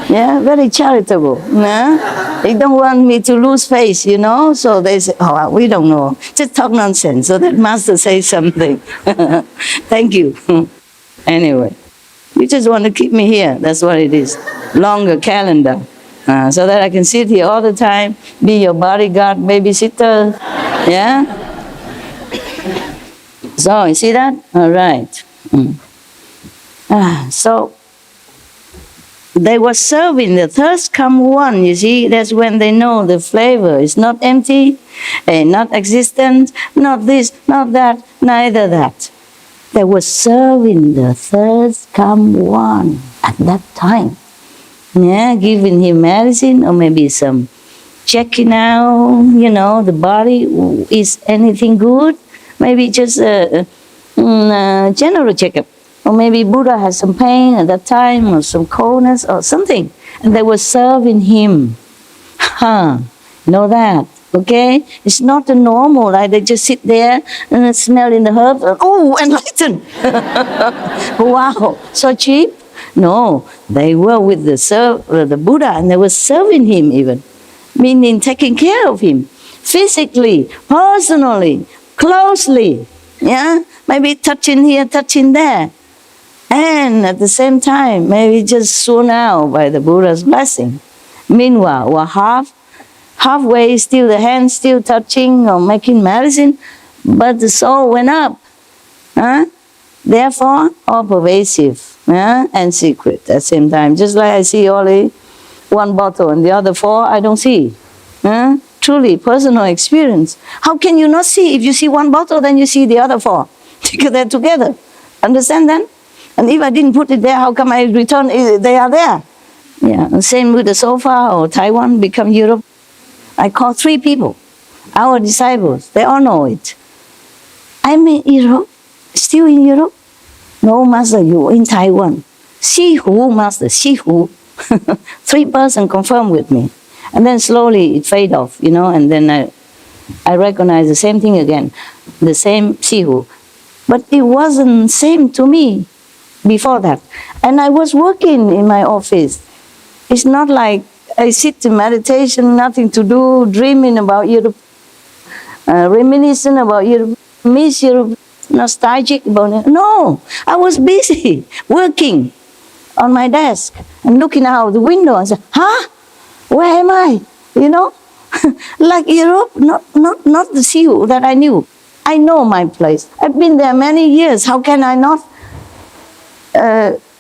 [SPEAKER 1] Yeah, very charitable. Yeah? They don't want me to lose face, you know. So they say, oh, we don't know. Just talk nonsense. So that master says something. Thank you. Anyway, you just want to keep me here. That's what it is. Longer calendar. So that I can sit here all the time, be your bodyguard, babysitter. Yeah? So, you see that? All right. So, they were serving the thirst come one, you see, that's when they know the flavor is not empty, not existent, not this, not that, neither that. They were serving the thirst come one at that time. Yeah, giving him medicine or maybe some checking out, you know, the body, is anything good? Maybe just a general checkup. Or maybe Buddha has some pain at that time, or some coldness, or something. And they were serving him. Know that, okay? It's not the normal, like they just sit there and smell in the herbs. Oh, enlightened! Wow, so cheap? No, they were with the Buddha, and they were serving him even. Meaning taking care of him. Physically, personally, closely. Yeah? Maybe touching here, touching there. And at the same time, maybe just sworn out by the Buddha's blessing. Meanwhile, we're halfway, still the hand still touching or making medicine, but the soul went up. Therefore, all pervasive and secret at the same time. Just like I see only one bottle and the other four, I don't see. Truly, personal experience. How can you not see? If you see one bottle, then you see the other four. Because they're together. Understand then? And if I didn't put it there, how come I return? They are there. Yeah. And same with the sofa or Taiwan become Europe. I call 3 people, our disciples. They all know it. I'm in Europe. Still in Europe? No, Master, you in Taiwan. See who, Master, see who. 3 persons confirm with me. And then slowly it fade off, you know, and then I recognize the same thing again. The same see who. But it wasn't same to me before that. And I was working in my office. It's not like I sit in meditation, nothing to do, dreaming about Europe, reminiscing about Europe, miss Europe, nostalgic about it. No, I was busy working on my desk and looking out the window and saying, where am I? You know, like Europe, not the Siu that I knew. I know my place. I've been there many years. How can I not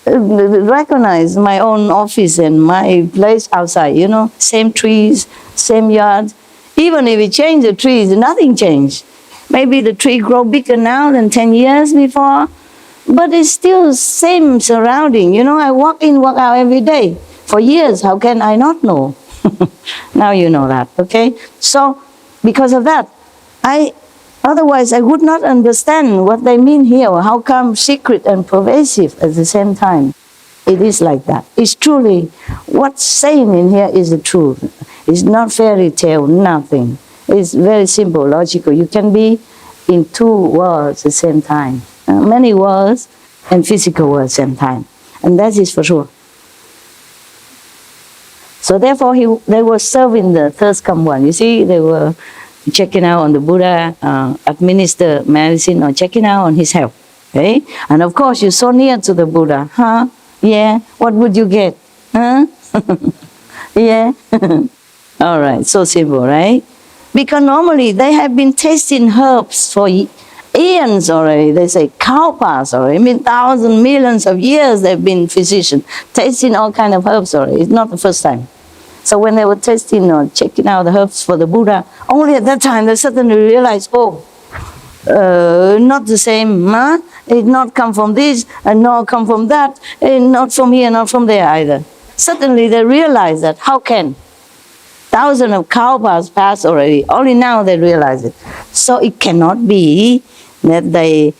[SPEAKER 1] recognize my own office and my place outside, you know? Same trees, same yard. Even if we change the trees, nothing changed. Maybe the tree grow bigger now than 10 years before, but it's still same surrounding. You know, I walk in, walk out every day. For years, how can I not know? Now you know that, okay? So, because of that, otherwise I would not understand what they mean here, or how come secret and pervasive at the same time. It is like that. It's truly, what's saying in here is the truth. It's not fairy tale, nothing. It's very simple, logical. You can be in 2 worlds at the same time. Many worlds and physical worlds at the same time. And that is for sure. So therefore, they were serving the thirst come one. You see, they were checking out on the Buddha, administer medicine or checking out on his health. Okay? And of course, you're so near to the Buddha. Yeah? What would you get? Yeah? All right, so simple, right? Because normally they have been tasting herbs for eons already. They say kalpas already. I mean, thousands, millions of years they've been physicians, tasting all kind of herbs already. It's not the first time. So when they were tasting or checking out the herbs for the Buddha, only at that time they suddenly realized, not the same. It not come from this, and not come from that, and not from here, not from there either. Suddenly they realized that, how can? Thousands of kalpas passed already. Only now they realize it. So it cannot be that they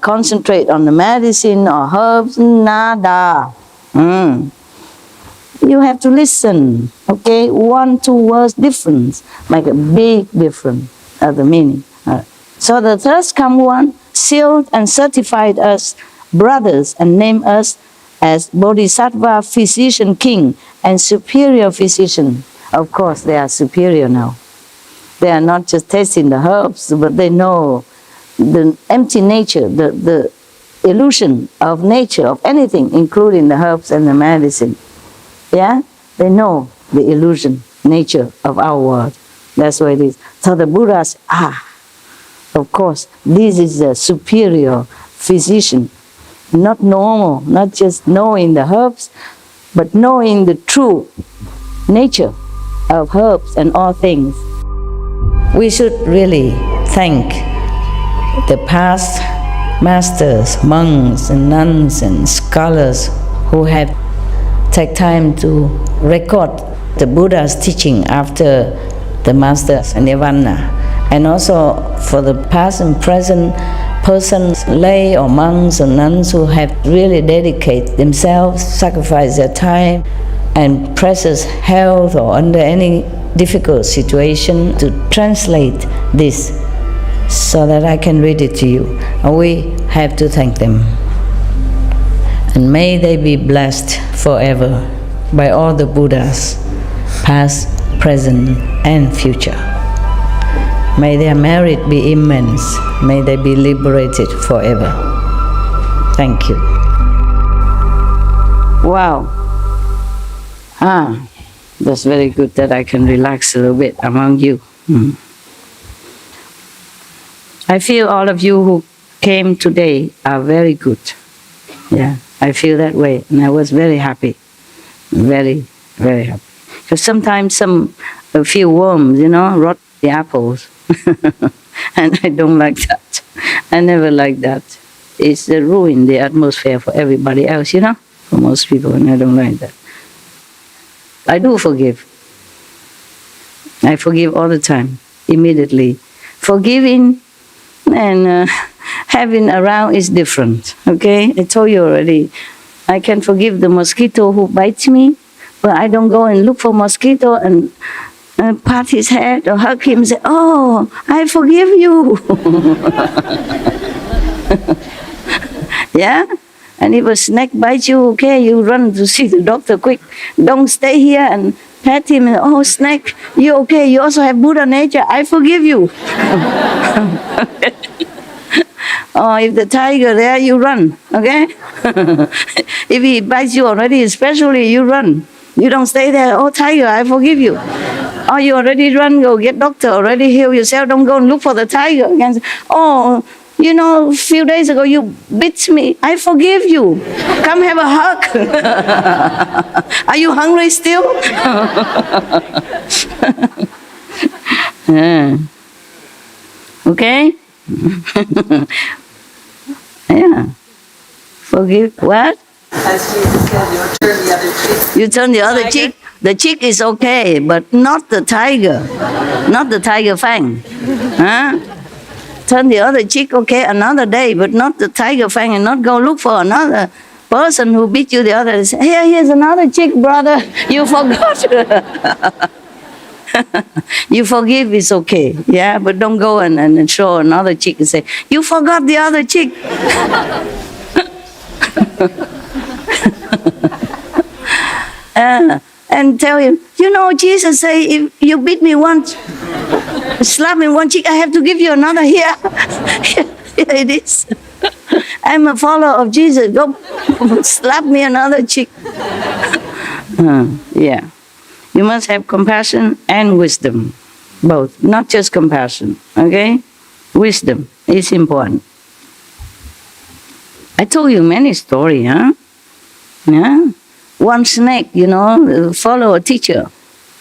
[SPEAKER 1] concentrate on the medicine or herbs. Nada. You have to listen. Okay, 1, 2 words difference make a big difference at the meaning. So the thirst come one sealed and certified us brothers and named us as Bodhisattva physician king and superior physician. Of course, they are superior now. They are not just tasting the herbs, but they know the empty nature, the illusion of nature, of anything, including the herbs and the medicine. Yeah? They know the illusion, nature of our world. That's what it is. So the Buddhas, of course, this is a superior physician. Not normal, not just knowing the herbs, but knowing the true nature of herbs and all things. We should really thank the past masters, monks and nuns and scholars who have taken time to record the Buddha's teaching after the master's nirvana, and also for the past and present persons, lay or monks or nuns who have really dedicated themselves, sacrificed their time and precious health or under any difficult situation to translate this so that I can read it to you. And we have to thank them. And may they be blessed forever by all the Buddhas, past, present, and future. May their merit be immense. May they be liberated forever. Thank you. Wow. That's very good that I can relax a little bit among you. I feel all of you who came today are very good. Yeah, I feel that way, and I was very happy. Very, very happy. Because sometimes a few worms, rot the apples. And I don't like that. I never like that. It's ruin the atmosphere for everybody else, for most people, and I don't like that. I do forgive. I forgive all the time, immediately. Forgiving and having around is different, okay? I told you already. I can forgive the mosquito who bites me, but I don't go and look for mosquito and pat his head or hug him and say, "Oh, I forgive you." Yeah? And if a snake bites you, okay, you run to see the doctor quick. Don't stay here and pet him and, "Oh, snake, you okay? You also have Buddha nature. I forgive you." Or if the tiger there, you run, okay? If he bites you already, especially, you run. You don't stay there, "Oh, tiger, I forgive you." Or you already run, go get doctor, already heal yourself, don't go and look for the tiger. And say, "Oh, a few days ago you bit me. I forgive you. Come have a hug." Are you hungry still? Okay? Yeah. Forgive what?
[SPEAKER 2] As Jesus said, you turn the other cheek.
[SPEAKER 1] You turn the other cheek. The cheek is okay, but not the tiger. Not the tiger fang. Huh? Turn the other cheek, okay, another day, but not the tiger fang, and not go look for another person who beat you the other day. Say, here's another cheek, brother. You forgot. You forgive is okay, yeah, but don't go and show another cheek and say, "You forgot the other cheek." And tell him, Jesus say, if you beat me once, slap me one cheek, I have to give you another here. Here it is. I'm a follower of Jesus. Go slap me another cheek. Yeah. You must have compassion and wisdom. Both. Not just compassion. Okay? Wisdom is important. I told you many stories, huh? Yeah? One snake, follow a teacher,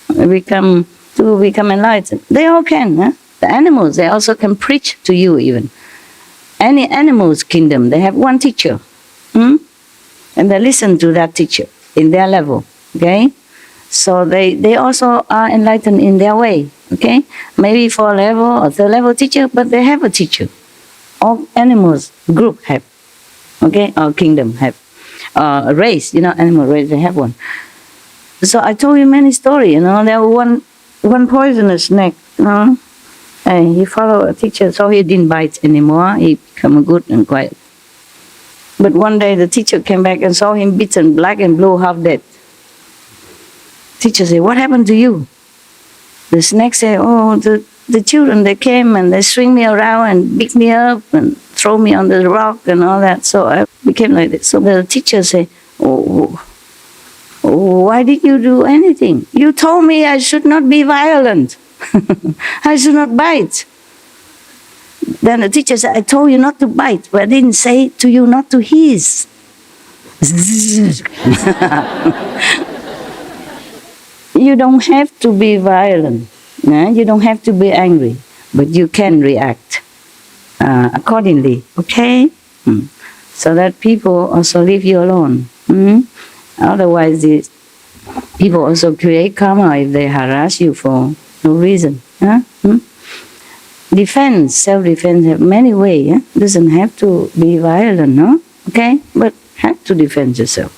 [SPEAKER 1] become enlightened. They all can, huh? The animals, they also can preach to you even. Any animal's kingdom, they have one teacher. And they listen to that teacher in their level, okay? So they also are enlightened in their way, okay? Maybe 4 level or 3rd level teacher, but they have a teacher. All animals group have, okay? Or kingdom have. Race, animal race, they have one. So I told you many stories, there was one poisonous snake, and he followed a teacher, so he didn't bite anymore, he became good and quiet. But one day the teacher came back and saw him beaten black and blue, half dead. Teacher said, "What happened to you?" The snakes say, oh, the children, they came and they swing me around and pick me up and throw me on the rock and all that. So I became like this. So the teacher say, oh, why did you do anything? You told me I should not be violent. I should not bite. Then the teacher said, I told you not to bite, but I didn't say to you not to hiss. You don't have to be violent. No? You don't have to be angry, but you can react accordingly, okay? So that people also leave you alone. Otherwise, people also create karma if they harass you for no reason. Defense, self-defense have many ways. Doesn't have to be violent, no? Okay? But have to defend yourself.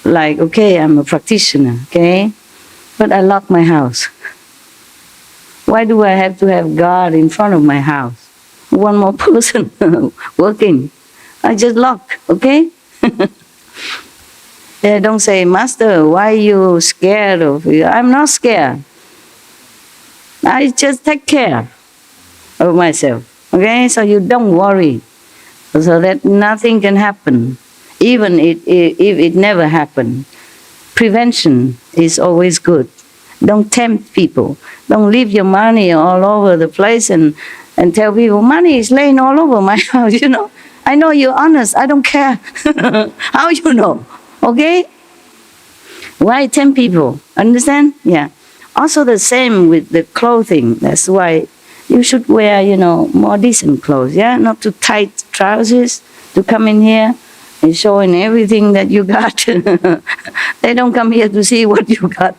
[SPEAKER 1] Like, okay, I'm a practitioner, okay? But I lock my house. Why do I have to have guard in front of my house? One more person working. I just lock, okay? They don't say, Master, why are you scared of you? I'm not scared. I just take care of myself, okay? So you don't worry, so that nothing can happen, even if it never happened. Prevention is always good. Don't tempt people. Don't leave your money all over the place and tell people, money is laying all over my house, you know. I know you're honest, I don't care. How you know, okay? Why tempt people? Understand? Yeah. Also the same with the clothing. That's why you should wear, you know, more decent clothes, yeah? Not too tight trousers to come in here and showing everything that you got. They don't come here to see what you got,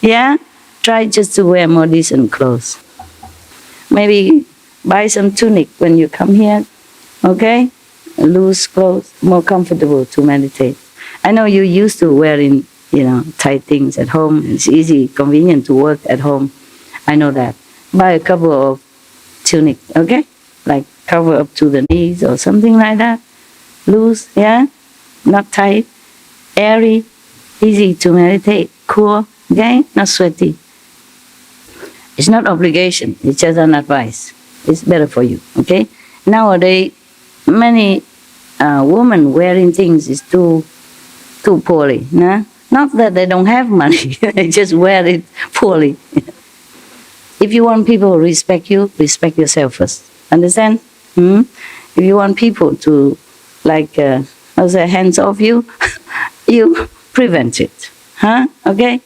[SPEAKER 1] yeah? Try just to wear more decent clothes. Maybe buy some tunic when you come here, okay? Loose clothes, more comfortable to meditate. I know you used to wearing, you know, tight things at home. It's easy, convenient to work at home. I know that. Buy a couple of tunic, okay? Like cover up to the knees or something like that. Loose, yeah? Not tight. Airy, easy to meditate. Cool, okay? Not sweaty. It's not obligation. It's just an advice. It's better for you, okay? Nowadays, many women wearing things is too poorly, nah? Not that they don't have money, they just wear it poorly. If you want people to respect you, respect yourself first. Understand? If you want people to, like, hands off you, you prevent it. Okay?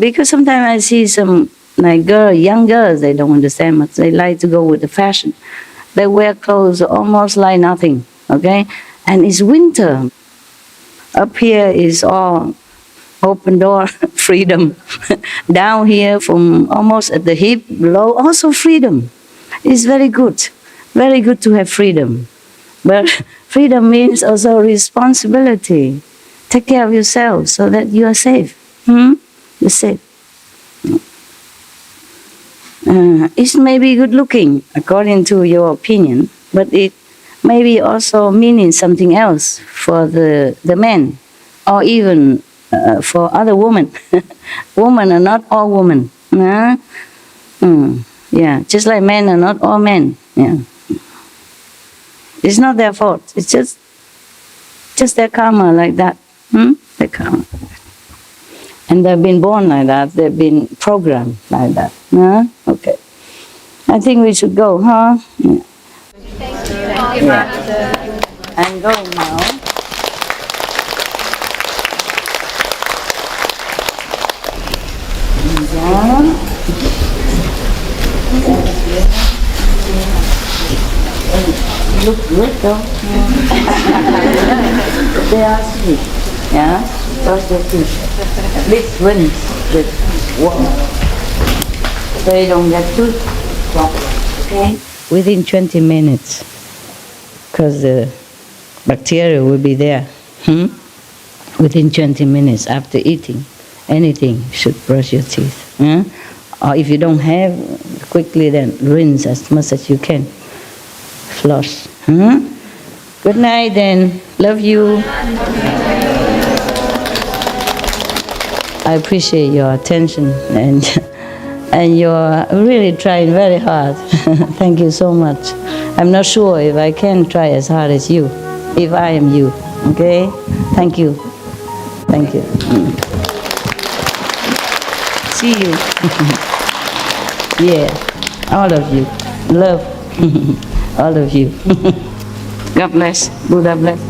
[SPEAKER 1] Because sometimes I see some like young girls, they don't understand much. They like to go with the fashion. They wear clothes almost like nothing. Okay? And it's winter. Up here is all open door, freedom. Down here, from almost at the hip, below, also freedom. It's very good. Very good to have freedom. But freedom means also responsibility. Take care of yourself so that you are safe. You're safe. It may be good looking, according to your opinion, but it may be also meaning something else for the men, or even for other women. Women are not all women. Yeah, just like men are not all men. Yeah. It's not their fault. It's just their karma like that. Their karma. And they've been born like that. They've been programmed like that. Okay. I think we should go, huh? Yeah.
[SPEAKER 2] Thank you, Master.
[SPEAKER 1] I'm going now. Look good though. They are sweet. Yeah? Brush your teeth. At least rinse with water. So you don't get tooth problem. Okay? Within 20 minutes. Because the bacteria will be there. Within 20 minutes after eating anything, you should brush your teeth. Or if you don't have, quickly then rinse as much as you can. Floss. Good night then. Love you. I appreciate your attention and you're really trying very hard. Thank you so much. I'm not sure if I can try as hard as you, if I am you. Okay? Thank you. Thank you. See you. Yeah, all of you. Love. All of you. God bless. Buddha bless.